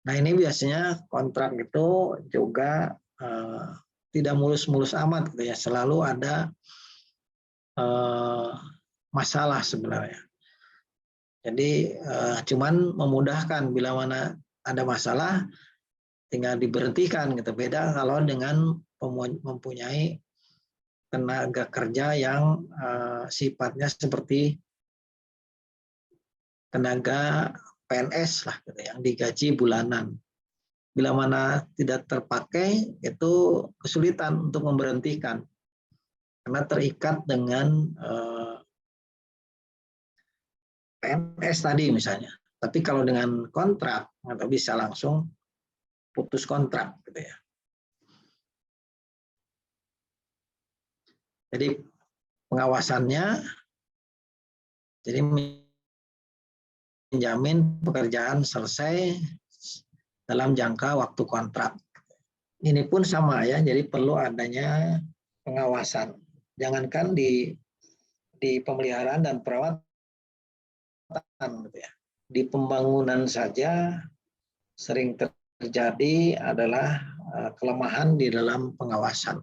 Nah ini biasanya kontrak itu juga tidak mulus-mulus amat gitu ya, selalu ada masalah sebenarnya. Jadi cuman memudahkan bila mana ada masalah tinggal diberhentikan gitu. Beda kalau dengan mempunyai tenaga kerja yang sifatnya seperti tenaga PNS lah gitu, yang digaji bulanan. Bila mana tidak terpakai itu kesulitan untuk memberhentikan karena terikat dengan PNS tadi misalnya. Tapi kalau dengan kontrak atau bisa langsung putus kontrak gitu ya. Jadi pengawasannya jadi menjamin pekerjaan selesai dalam jangka waktu kontrak. Ini pun sama ya, jadi perlu adanya pengawasan. Jangankan di pemeliharaan dan perawatan gitu ya. Di pembangunan saja sering terjadi adalah kelemahan di dalam pengawasan.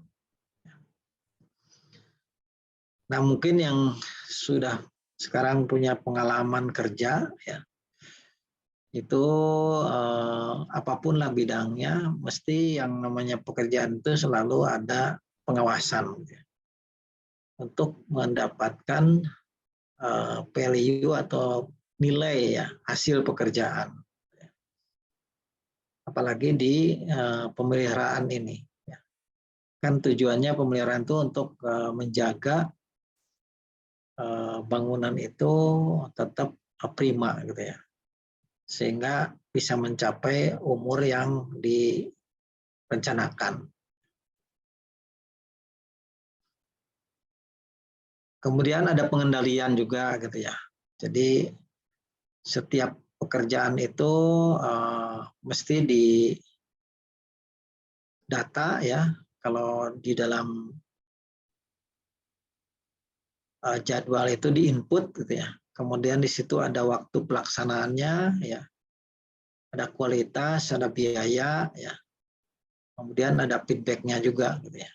Nah, mungkin yang sudah sekarang punya pengalaman kerja ya, itu apapun lah bidangnya, mesti yang namanya pekerjaan itu selalu ada pengawasan gitu ya, untuk mendapatkan value atau nilai ya hasil pekerjaan. Apalagi di pemeliharaan ini. Ya. Kan tujuannya pemeliharaan itu untuk menjaga bangunan itu tetap prima gitu ya, sehingga bisa mencapai umur yang direncanakan. Kemudian ada pengendalian juga gitu ya. Jadi setiap pekerjaan itu mesti di data ya. Kalau di dalam jadwal itu di input gitu ya. Kemudian di situ ada waktu pelaksanaannya ya. Ada kualitas, ada biaya ya. Kemudian ada feedback-nya juga gitu ya.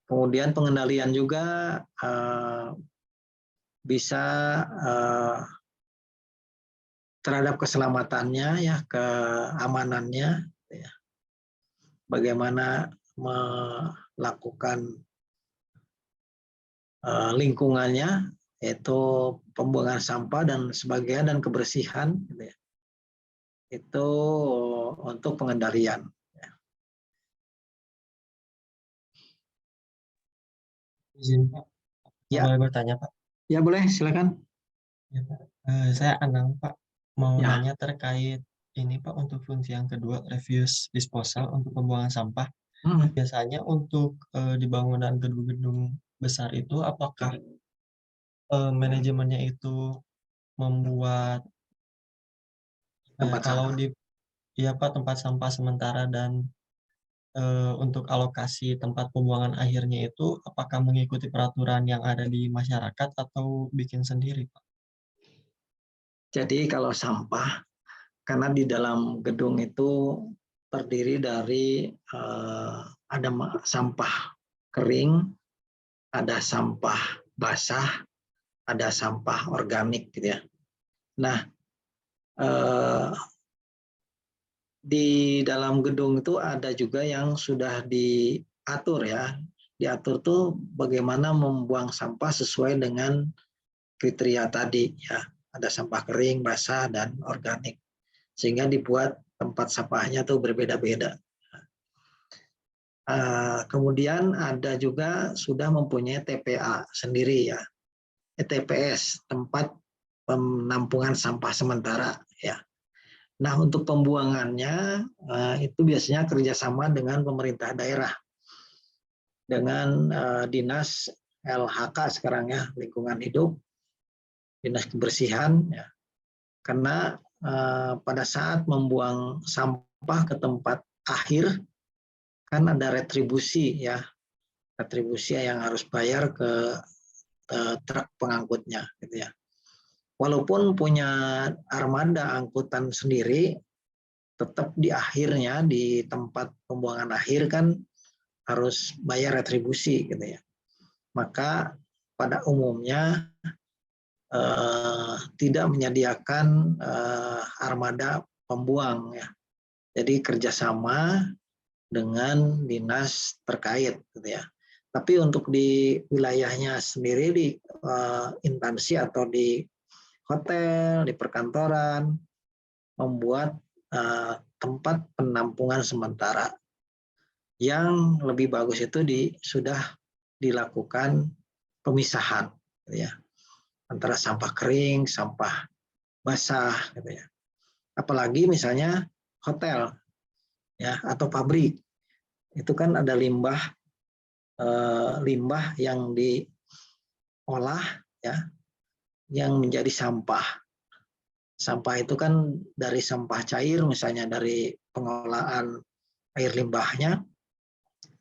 Kemudian pengendalian juga bisa terhadap keselamatannya ya, keamanannya ya. Bagaimana melakukan lingkungannya, yaitu pembuangan sampah dan sebagainya dan kebersihan gitu ya. Itu untuk pengendalian. Izin Pak, Ya. boleh bertanya Pak? Ya boleh, silakan. Ya, Pak. Saya Anang Pak, mau Ya. nanya terkait ini Pak, untuk fungsi yang kedua, refuse disposal untuk pembuangan sampah. Biasanya untuk di bangunan gedung-gedung besar itu, apakah manajemennya itu membuat Tempat kalau sampah. di ya Pak, tempat sampah sementara, dan untuk alokasi tempat pembuangan akhirnya itu apakah mengikuti peraturan yang ada di masyarakat atau bikin sendiri Pak? Jadi kalau sampah, karena di dalam gedung itu terdiri dari ada sampah kering, ada sampah basah, ada sampah organik gitu ya. Nah, di dalam gedung itu ada juga yang sudah diatur ya. Diatur tuh bagaimana membuang sampah sesuai dengan kriteria tadi ya. Ada sampah kering, basah, dan organik. Sehingga dibuat tempat sampahnya tuh berbeda-beda. Kemudian ada juga sudah mempunyai TPA sendiri ya. TPS, tempat penampungan sampah sementara ya. Nah, untuk pembuangannya itu biasanya kerjasama dengan pemerintah daerah, dengan dinas LHK sekarang ya, lingkungan hidup, dinas kebersihan, ya. Karena pada saat membuang sampah ke tempat akhir kan ada retribusi ya, retribusi yang harus bayar ke truk pengangkutnya, gitu ya. Walaupun punya armada angkutan sendiri, tetap di akhirnya di tempat pembuangan akhir kan harus bayar retribusi, gitu ya. Maka pada umumnya tidak menyediakan armada pembuang, ya. Jadi kerjasama dengan dinas terkait, gitu ya. Tapi untuk di wilayahnya sendiri, di instansi atau di hotel, di perkantoran, membuat tempat penampungan sementara yang lebih bagus itu sudah dilakukan pemisahan, gitu ya, antara sampah kering, sampah basah, gitu ya. Apalagi misalnya hotel, ya, atau pabrik, itu kan ada limbah yang diolah, ya, yang menjadi sampah. Sampah itu kan dari sampah cair, misalnya dari pengolahan air limbahnya,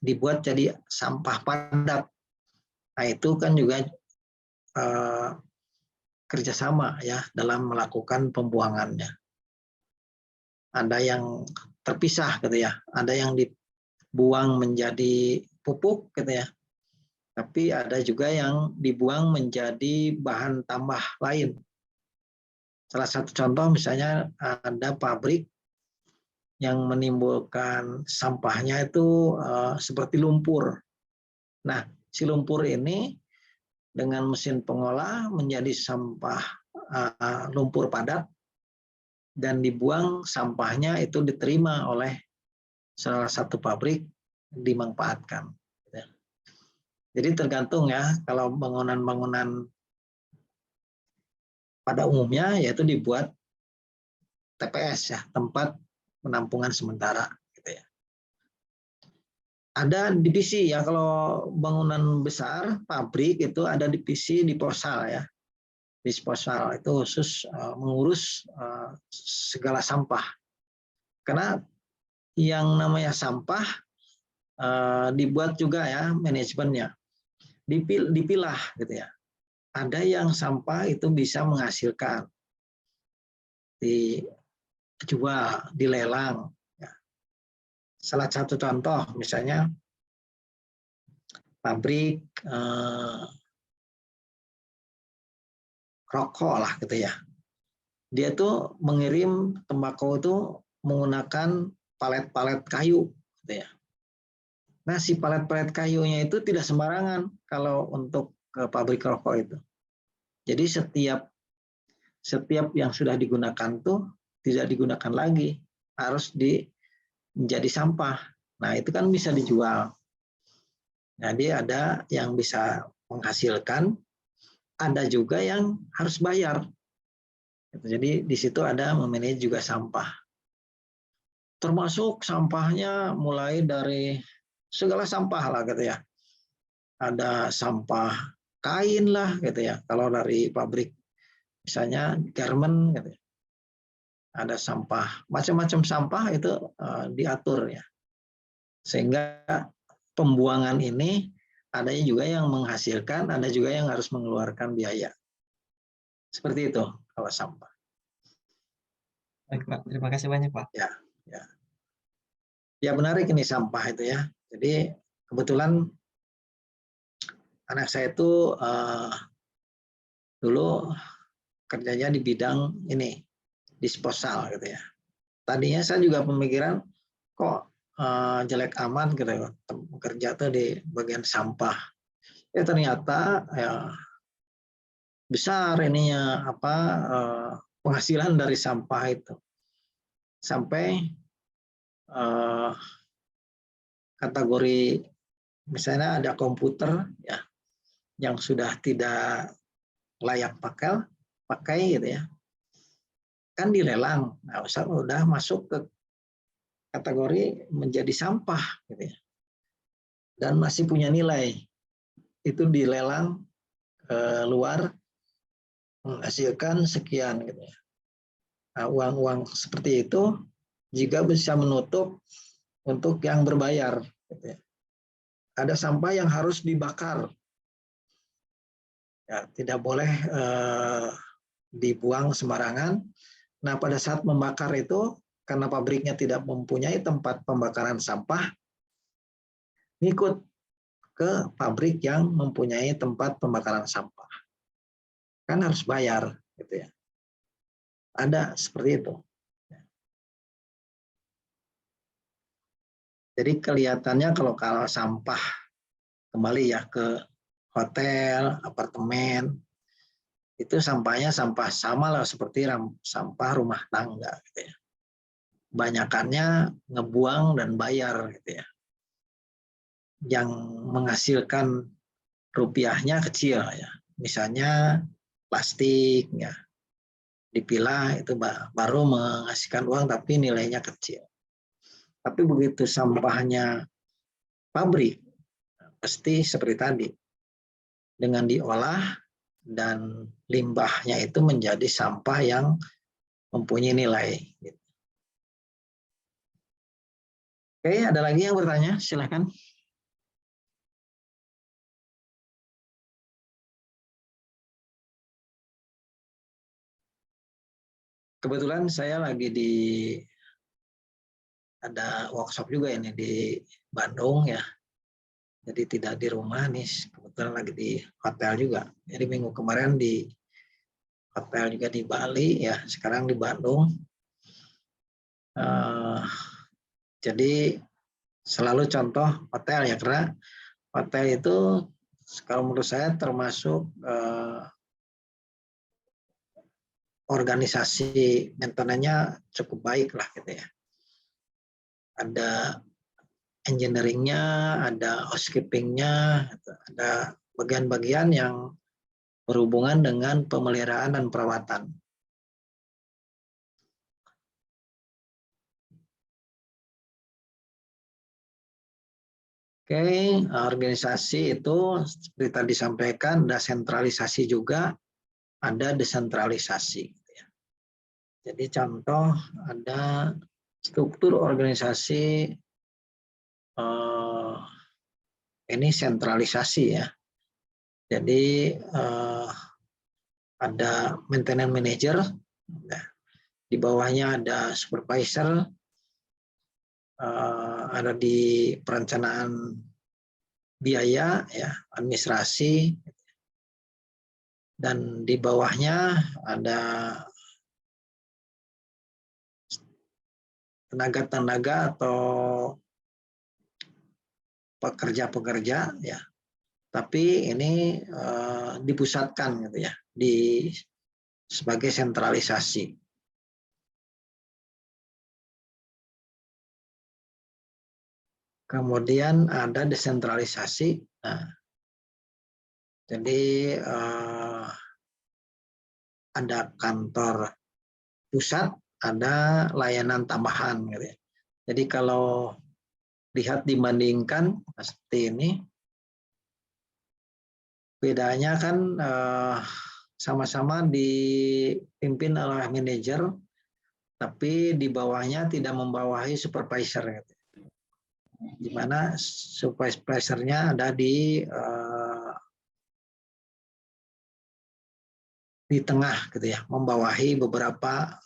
dibuat jadi sampah padat. Nah, itu kan juga kerjasama, ya, dalam melakukan pembuangannya. Ada yang terpisah, gitu ya. Ada yang dibuang menjadi pupuk, gitu ya. Tapi ada juga yang dibuang menjadi bahan tambah lain. Salah satu contoh misalnya ada pabrik yang menimbulkan sampahnya itu seperti lumpur. Nah, si lumpur ini dengan mesin pengolah menjadi sampah lumpur padat dan dibuang, sampahnya itu diterima oleh salah satu pabrik, dimanfaatkan. Jadi tergantung, ya, kalau bangunan-bangunan pada umumnya yaitu dibuat TPS, ya, tempat penampungan sementara, gitu ya. Ada divisi, ya, kalau bangunan besar pabrik itu ada divisi disposal, ya. Disposal itu khusus mengurus segala sampah. Karena yang namanya sampah dibuat juga, ya, manajemennya. Dipilah, gitu ya. Ada yang sampah itu bisa menghasilkan, dijual, dilelang. Ya. Salah satu contoh misalnya pabrik rokok lah, gitu ya. Dia tuh mengirim tembakau itu menggunakan palet-palet kayu, gitu ya. Nah, si palet-palet kayunya itu tidak sembarangan kalau untuk ke pabrik rokok itu. Jadi setiap yang sudah digunakan tuh tidak digunakan lagi, harus menjadi sampah. Nah, itu kan bisa dijual. Jadi ada yang bisa menghasilkan, ada juga yang harus bayar. Jadi di situ ada memanage juga sampah. Termasuk sampahnya mulai dari segala sampah lah, gitu ya. Ada sampah kain lah, gitu ya. Kalau dari pabrik misalnya garment, gitu ya. Ada sampah, macam-macam sampah itu diatur, ya. Sehingga pembuangan ini ada juga yang menghasilkan, ada juga yang harus mengeluarkan biaya. Seperti itu kalau sampah. Baik, Pak. Terima kasih banyak, Pak. Ya, ya. Ya, menarik ini sampah itu, ya. Jadi kebetulan anak saya itu dulu kerjanya di bidang ini, disposal, gitu ya. Tadinya saya juga pemikiran kok jelek amat, gitu ya, kerja tuh di bagian sampah. Ya ternyata, ya, besar ininya penghasilan dari sampah itu. Sampai kategori misalnya ada komputer, ya, yang sudah tidak layak pakai, gitu ya, kan dilelang. Nah, udah masuk ke kategori menjadi sampah, gitu ya, dan masih punya nilai, itu dilelang luar menghasilkan sekian, gitu ya. Nah, uang-uang seperti itu juga bisa menutup untuk yang berbayar, gitu ya. ada sampah yang harus dibakar. Ya, tidak boleh dibuang sembarangan. Nah, pada saat membakar itu, karena pabriknya tidak mempunyai tempat pembakaran sampah, ngikut ke pabrik yang mempunyai tempat pembakaran sampah. Kan harus bayar, gitu ya. Ada seperti itu. Jadi kelihatannya kalau sampah kembali ya ke hotel, apartemen, itu sampahnya sampah sama lah seperti sampah rumah tangga, gitu ya. Banyakannya ngebuang dan bayar, gitu ya. Yang menghasilkan rupiahnya kecil ya. Misalnya plastik ya, dipilah itu baru menghasilkan uang tapi nilainya kecil. Tapi begitu sampahnya pabrik, pasti seperti tadi, dengan diolah dan limbahnya itu menjadi sampah yang mempunyai nilai. Oke, ada lagi yang bertanya? Silakan. Kebetulan saya lagi ada workshop juga ini di Bandung ya. Jadi tidak di rumah nih, kebetulan lagi di hotel juga. Jadi minggu kemarin di hotel juga di Bali ya, sekarang di Bandung. Jadi selalu contoh hotel ya, karena hotel itu kalau menurut saya termasuk organisasi maintenance-nya cukup baik lah gitu ya. Ada engineering-nya, ada housekeeping-nya, ada bagian-bagian yang berhubungan dengan pemeliharaan dan perawatan. Oke, organisasi itu seperti tadi disampaikan, ada sentralisasi juga, ada desentralisasi. Jadi contoh ada struktur organisasi ini sentralisasi ya. Jadi ada maintenance manager, di bawahnya ada supervisor, ada di perencanaan biaya, ya, administrasi, dan di bawahnya ada tenaga-tenaga atau pekerja-pekerja, ya. Tapi ini dipusatkan gitu ya, sebagai sentralisasi. Kemudian ada desentralisasi. Nah, jadi ada kantor pusat, ada layanan tambahan gitu ya. Jadi kalau lihat dibandingkan seperti ini, bedanya kan sama-sama dipimpin oleh manajer, tapi di bawahnya tidak membawahi supervisor gitu. Di mana supervisornya ada di tengah gitu ya, membawahi beberapa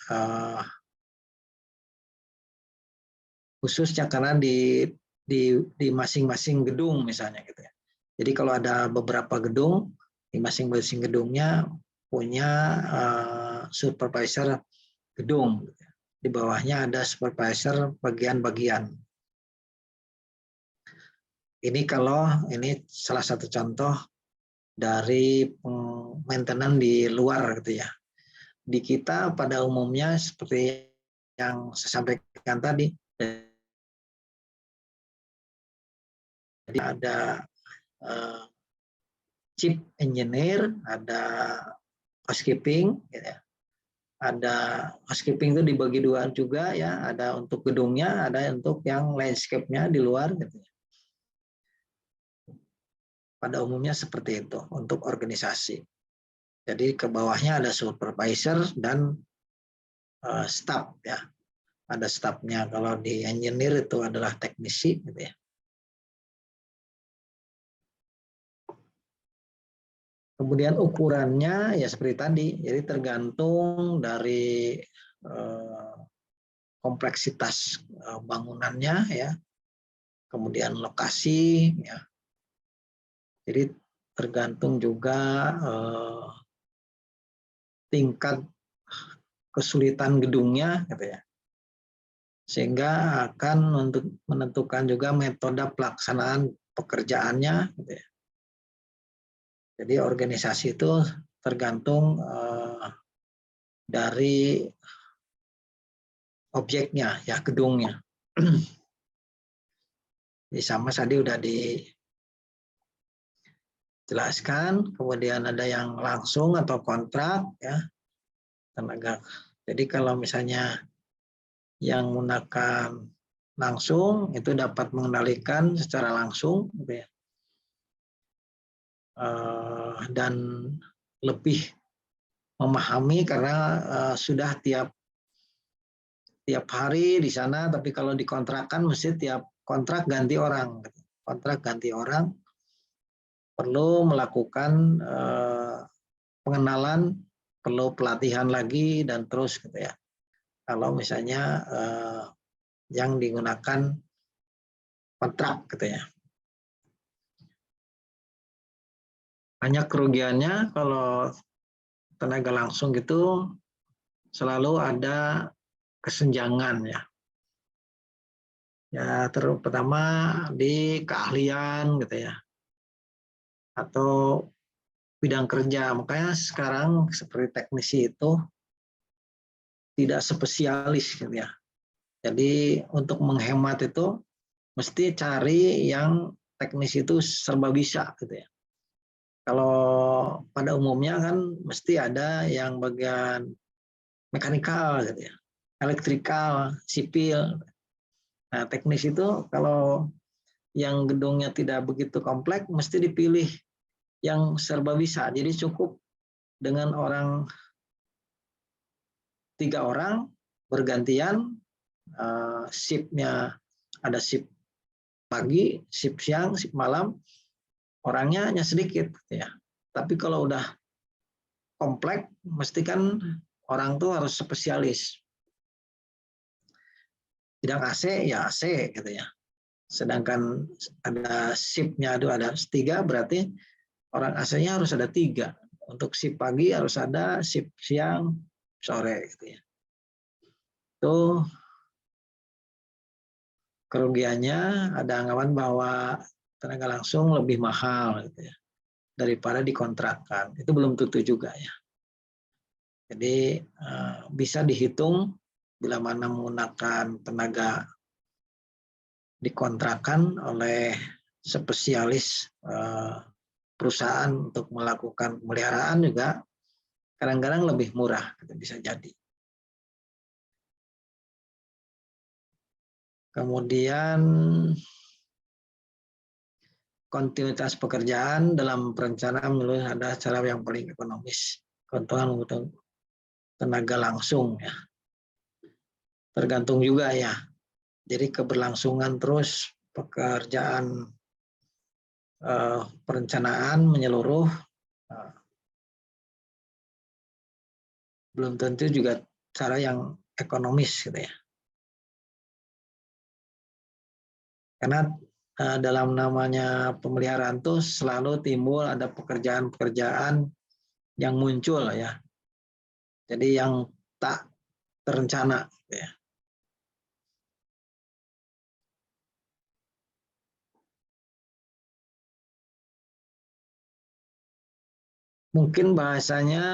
khususnya karena di masing-masing gedung misalnya gitu ya. Jadi kalau ada beberapa gedung, di masing-masing gedungnya punya supervisor gedung. Gitu ya. Di bawahnya ada supervisor bagian-bagian. Ini salah satu contoh dari maintenance di luar gitu ya. Di kita pada umumnya seperti yang saya sampaikan tadi, jadi ada chief engineer, ada housekeeping, gitu ya. Ada housekeeping itu dibagi dua juga ya, ada untuk gedungnya, ada untuk yang landscape-nya di luar gitu ya. Pada umumnya seperti itu untuk organisasi. Jadi ke bawahnya ada supervisor dan staff ya. Ada staffnya. Kalau di engineer itu adalah teknisi gitu ya. Kemudian ukurannya ya seperti tadi, jadi tergantung dari kompleksitas bangunannya ya, kemudian lokasi ya. Jadi tergantung juga tingkat kesulitan gedungnya gitu ya. Sehingga akan menentukan juga metode pelaksanaan pekerjaannya gitu ya. Jadi organisasi itu tergantung dari objeknya, ya gedungnya. Jadi sama tadi udah dijelaskan, kemudian ada yang langsung atau kontrak, ya tenaga. Jadi kalau misalnya yang menggunakan langsung itu dapat mengendalikan secara langsung, gitu ya. Dan lebih memahami karena sudah tiap hari di sana, tapi kalau dikontrakkan mesti tiap kontrak ganti orang, kontrak ganti orang, perlu melakukan pengenalan, perlu pelatihan lagi dan terus gitu ya. Kalau misalnya yang digunakan kontrak gitu ya. Hanya kerugiannya kalau tenaga langsung gitu selalu ada kesenjangan ya. Ya terutama di keahlian gitu ya. Atau bidang kerja. Makanya sekarang seperti teknisi itu tidak spesialis gitu ya. Jadi untuk menghemat itu mesti cari yang teknisi itu serba bisa gitu ya. Kalau pada umumnya kan mesti ada yang bagian mekanikal gitu ya, elektrikal, sipil. Nah, teknis itu kalau yang gedungnya tidak begitu kompleks mesti dipilih yang serba bisa. Jadi cukup dengan orang 3 orang bergantian, shiftnya ada shift pagi, shift siang, shift malam, orangnya hanya sedikit ya. Tapi kalau udah kompleks, mesti kan orang tuh harus spesialis. Bidang AC ya AC gitu ya. Sedangkan ada shiftnya ada 3, berarti orang AC-nya harus ada 3. Untuk shift pagi harus ada, shift siang, sore gitu ya. Itu kerugiannya ada anggapan bahwa tenaga langsung lebih mahal gitu ya daripada dikontrakkan. Itu belum tentu juga ya. Jadi bisa dihitung bila mana menggunakan tenaga dikontrakkan oleh spesialis perusahaan untuk melakukan pemeliharaan juga kadang-kadang lebih murah, bisa jadi. Kemudian kontinuitas pekerjaan dalam perencanaan menurut ada cara yang paling ekonomis. Keuntungan menggunakan tenaga langsung ya. Tergantung juga ya. Jadi keberlangsungan terus pekerjaan perencanaan menyeluruh belum tentu juga cara yang ekonomis gitu ya. Karena dalam namanya pemeliharaan itu selalu timbul ada pekerjaan-pekerjaan yang muncul ya. Jadi yang tak terencana gitu ya. Mungkin bahasanya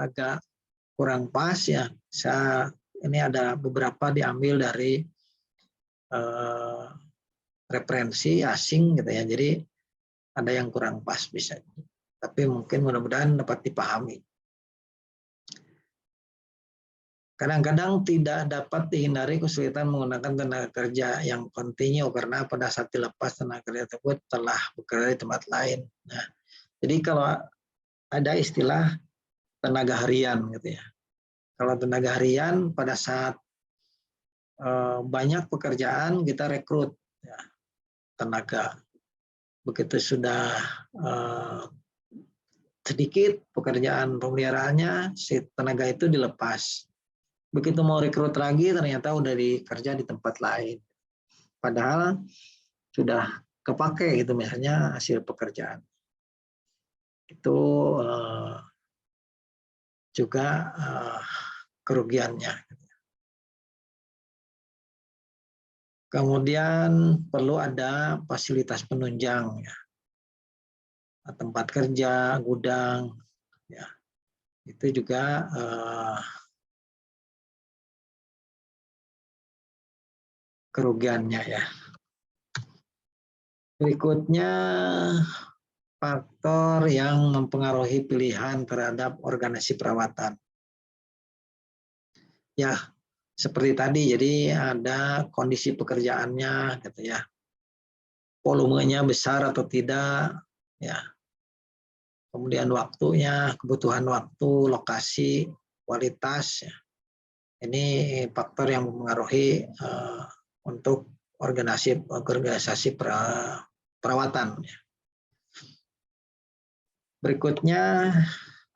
agak kurang pas ya. Ini ada beberapa diambil dari referensi asing gitu ya. Jadi ada yang kurang pas bisa. Tapi mungkin mudah-mudahan dapat dipahami. Kadang-kadang tidak dapat dihindari kesulitan menggunakan tenaga kerja yang kontinu karena pada saat dilepas tenaga kerja tersebut telah bekerja di tempat lain. Nah, jadi kalau ada istilah tenaga harian gitu ya. Kalau tenaga harian pada saat banyak pekerjaan kita rekrut ya, tenaga. begitu sudah sedikit pekerjaan pemeliharaannya, si tenaga itu dilepas. Begitu mau rekrut lagi, ternyata udah dikerja di tempat lain. Padahal sudah kepake gitu misalnya hasil pekerjaan. Itu juga kerugiannya. Kemudian perlu ada fasilitas penunjang, ya. Tempat kerja, gudang, ya. Itu juga kerugiannya, ya. Berikutnya faktor yang mempengaruhi pilihan terhadap organisasi perawatan. Ya, seperti tadi, jadi ada kondisi pekerjaannya, gitu ya. Volumenya besar atau tidak, ya. Kemudian waktunya, kebutuhan waktu, lokasi, kualitas, ya. Ini faktor yang mempengaruhi untuk organisasi perawatan. Berikutnya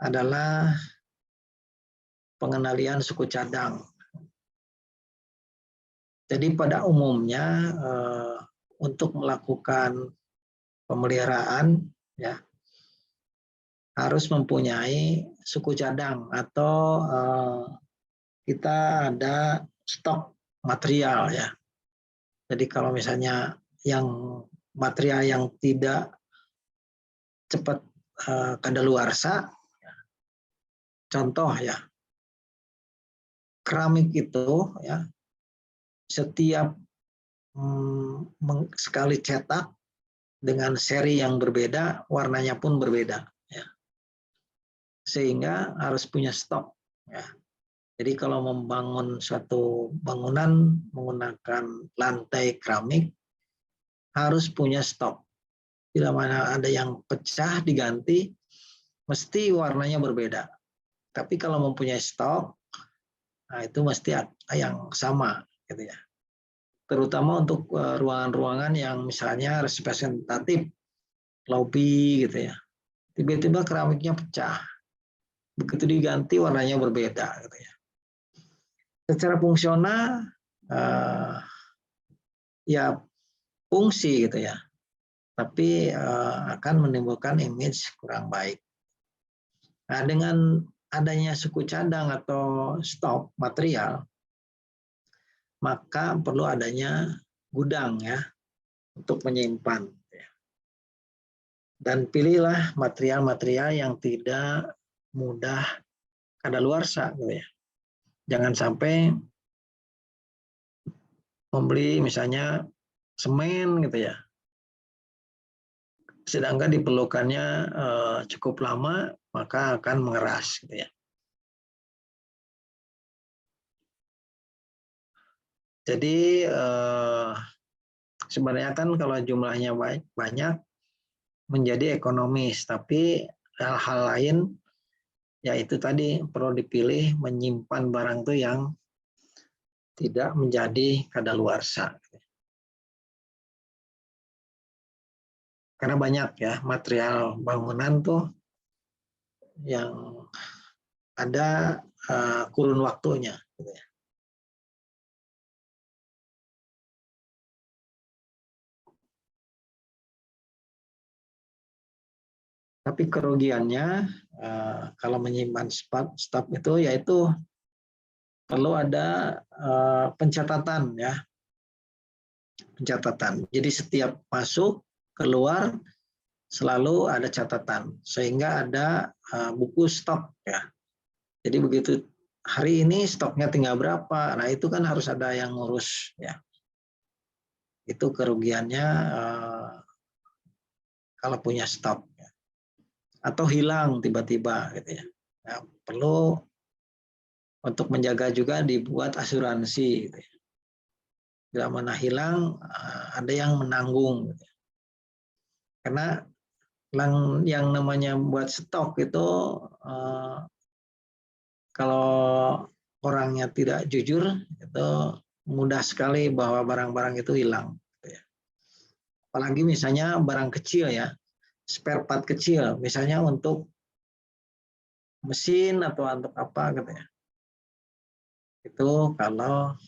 adalah pengendalian suku cadang. Jadi pada umumnya untuk melakukan pemeliharaan, ya, harus mempunyai suku cadang atau kita ada stok material, ya. Jadi kalau misalnya yang material yang tidak cepat kadaluarsa, contoh ya, keramik itu, ya, setiap sekali cetak dengan seri yang berbeda, warnanya pun berbeda, ya. Sehingga harus punya stok, ya. Jadi kalau membangun suatu bangunan menggunakan lantai keramik, harus punya stok. Bila mana ada yang pecah diganti, mesti warnanya berbeda. Tapi kalau mempunyai stok, nah itu mesti yang sama, gitu ya. Terutama untuk ruangan-ruangan yang misalnya representatif, lobby, gitu ya. Tiba-tiba keramiknya pecah, begitu diganti warnanya berbeda, gitu ya. Secara fungsional, ya fungsi, gitu ya. Tapi akan menimbulkan image kurang baik. Nah, dengan adanya suku cadang atau stok material, maka perlu adanya gudang, ya, untuk menyimpan. Dan pilihlah material-material yang tidak mudah kadaluarsa, gitu ya. Jangan sampai membeli misalnya semen, gitu ya, sedangkan diperlukannya cukup lama, maka akan mengeras, gitu ya. Jadi sebenarnya kan kalau jumlahnya banyak menjadi ekonomis, tapi hal-hal lain yaitu tadi perlu dipilih menyimpan barang itu yang tidak menjadi kadaluarsa. Karena banyak ya material bangunan tuh yang ada kurun waktunya, gitu ya. Tapi kerugiannya kalau menyimpan stok itu yaitu perlu ada pencatatan, ya. Pencatatan. Jadi setiap masuk, keluar selalu ada catatan sehingga ada buku stok, ya. Jadi begitu hari ini stoknya tinggal berapa, nah itu kan harus ada yang ngurus, ya. Itu kerugiannya kalau punya stok, ya. Atau hilang tiba-tiba, gitu ya. Nah, perlu untuk menjaga juga dibuat asuransi, gitu ya. Bila mana hilang ada yang menanggung, gitu ya. Karena yang namanya buat stok itu kalau orangnya tidak jujur itu mudah sekali bahwa barang-barang itu hilang, gitu ya. apalagi misalnya barang kecil ya, spare part kecil, misalnya untuk mesin atau untuk apa gitu ya. Itu kalau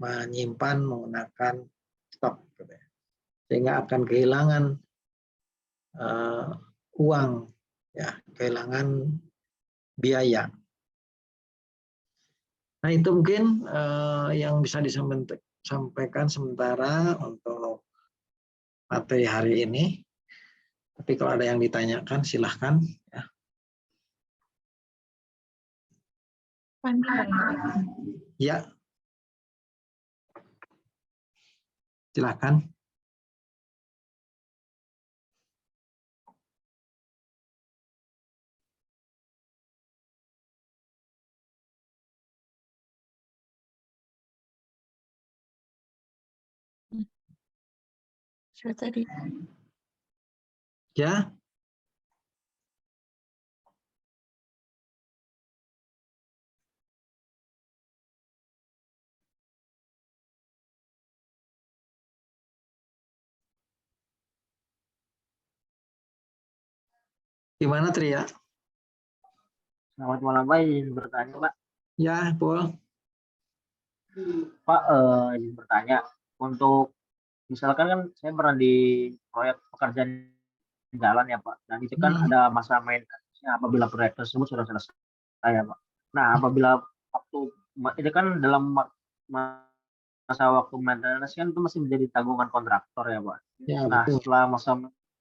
menyimpan menggunakan stok gitu ya. Sehingga akan kehilangan uang ya, kehilangan biaya. Nah, itu mungkin yang bisa disampaikan sementara untuk materi hari ini. Tapi kalau ada yang ditanyakan silahkan ya. Ya. Silahkan. Saya tadi. Ya. Gimana Tria? Selamat malam Pak, izin bertanya Pak. Ya, Paul. Pak, izin bertanya, untuk misalkan kan saya pernah di proyek pekerjaan jalan ya Pak, dan itu kan ada masa maintenance-nya apabila proyek tersebut sudah selesai ya Pak. Nah, apabila waktu itu kan dalam masa waktu maintenance kan itu masih menjadi tanggungan kontraktor ya Pak. Ya, Nah, betul. setelah masa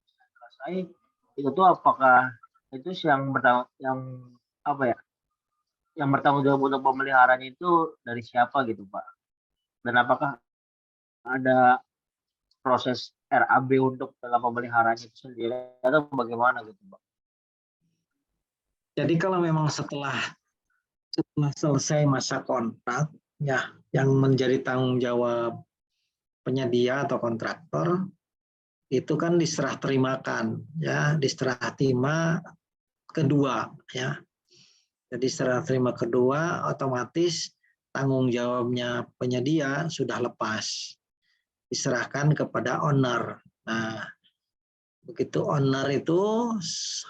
selesai, itu tuh apakah itu yang yang bertanggung jawab untuk pemeliharaan itu dari siapa gitu Pak? Dan apakah ada proses RAB untuk dalam pemeliharaan itu sendiri atau bagaimana gitu Pak? Jadi kalau memang setelah selesai masa kontrak, ya yang menjadi tanggung jawab penyedia atau kontraktor itu kan diserah terimakan, ya diserah terima kedua, ya. Jadi serah terima kedua otomatis tanggung jawabnya penyedia sudah lepas, diserahkan kepada owner. Nah, begitu owner itu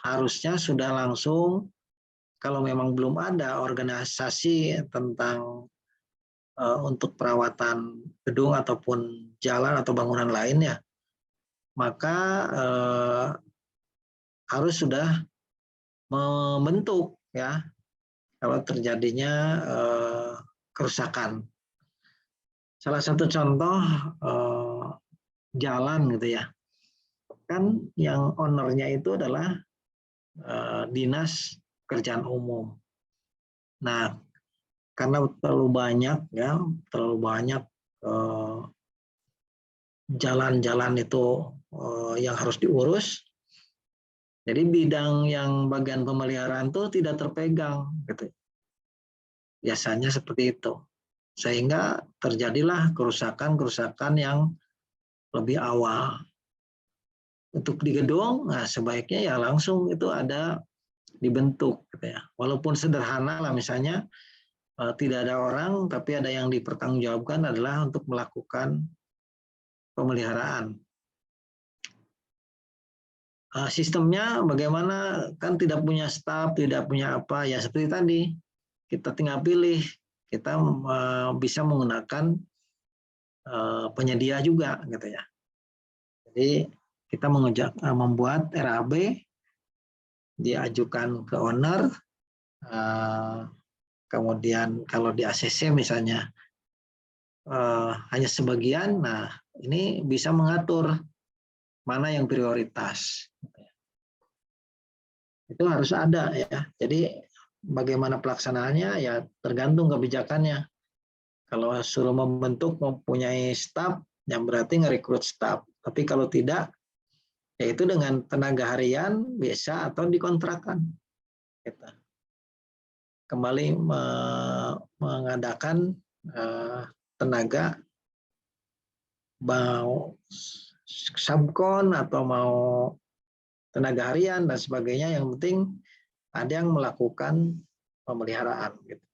harusnya sudah langsung, kalau memang belum ada organisasi tentang untuk perawatan gedung ataupun jalan atau bangunan lainnya, maka harus sudah membentuk ya kalau terjadinya kerusakan. Salah satu contoh jalan gitu ya, kan yang ownernya itu adalah Dinas Pekerjaan Umum. Nah, karena terlalu banyak jalan-jalan itu yang harus diurus, jadi bidang yang bagian pemeliharaan itu tidak terpegang gitu. Biasanya seperti itu, sehingga terjadilah kerusakan yang lebih awal. Untuk di gedung, nah sebaiknya ya langsung itu ada dibentuk gitu ya. Walaupun sederhana lah, misalnya tidak ada orang tapi ada yang dipertanggungjawabkan adalah untuk melakukan pemeliharaan. Sistemnya bagaimana, kan tidak punya staf, tidak punya apa, ya seperti tadi kita tinggal pilih, kita bisa menggunakan penyedia juga gitu ya. Jadi kita membuat RAB, diajukan ke owner, kemudian kalau di ACC misalnya hanya sebagian, nah ini bisa mengatur mana yang prioritas. Itu harus ada ya. Jadi bagaimana pelaksanaannya ya tergantung kebijakannya. Kalau suruh membentuk mempunyai staf, yang berarti ngerekrut staf. Tapi kalau tidak, yaitu dengan tenaga harian bisa atau dikontrakkan. Kita kembali mengadakan tenaga, mau subkon atau mau tenaga harian dan sebagainya, yang penting ada yang melakukan pemeliharaan. Gitu.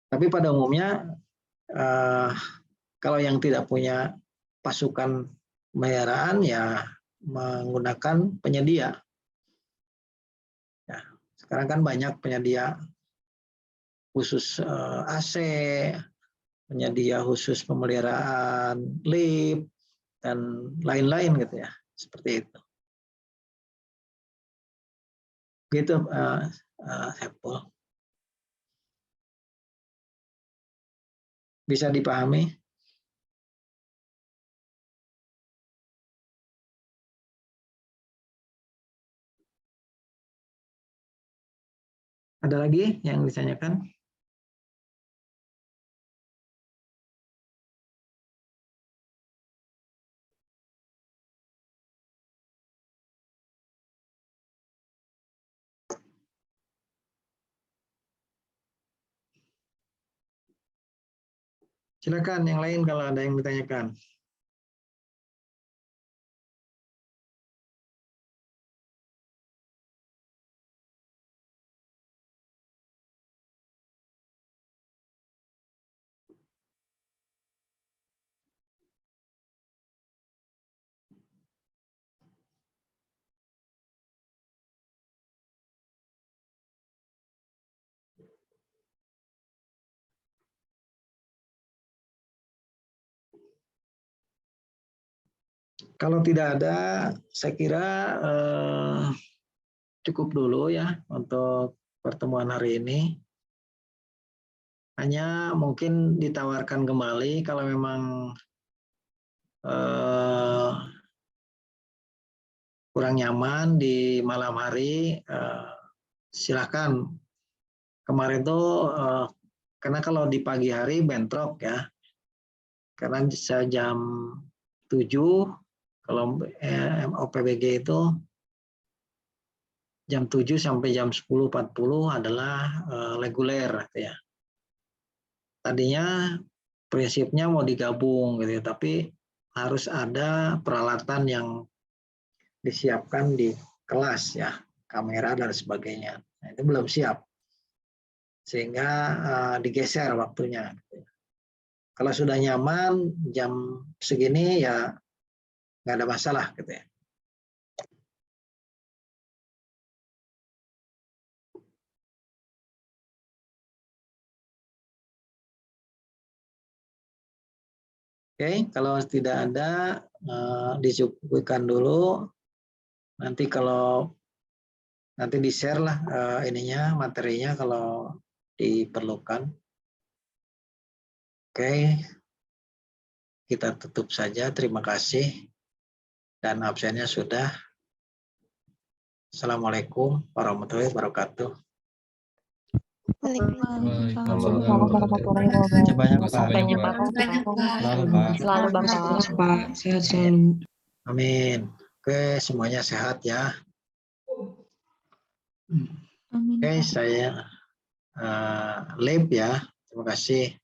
Tapi pada umumnya kalau yang tidak punya pasukan pemeliharaan ya menggunakan penyedia. Ya, sekarang kan banyak penyedia khusus AC, penyedia khusus pemeliharaan lift dan lain-lain gitu ya, seperti itu. Gitu, Saiful. Bisa dipahami? Ada lagi yang ditanyakan? Silakan yang lain kalau ada yang ditanyakan. Kalau tidak ada, saya kira cukup dulu ya untuk pertemuan hari ini. Hanya mungkin ditawarkan kembali kalau memang kurang nyaman di malam hari, silakan. Kemarin tuh karena kalau di pagi hari bentrok ya, karena bisa jam 7, kalau MOPBG itu jam 7 sampai jam 10.40 adalah reguler gitu ya. Tadinya prinsipnya mau digabung gitu ya, tapi harus ada peralatan yang disiapkan di kelas ya, kamera dan sebagainya. Nah, itu belum siap, sehingga digeser waktunya. Kalau sudah nyaman jam segini ya nggak ada masalah gitu ya. Oke, kalau tidak ada dicukupkan dulu. Nanti kalau nanti di-share lah ininya, materinya kalau diperlukan. Oke, kita tutup saja. Terima kasih. Dan absennya sudah. Assalamualaikum warahmatullahi wabarakatuh. Terima banyak Pak. Banyak Pak. Selalu Pak. Selalu Bapak. Sehat selalu. Amin. Oke, semuanya sehat ya. Amin. Oke, saya Lip ya. Terima kasih.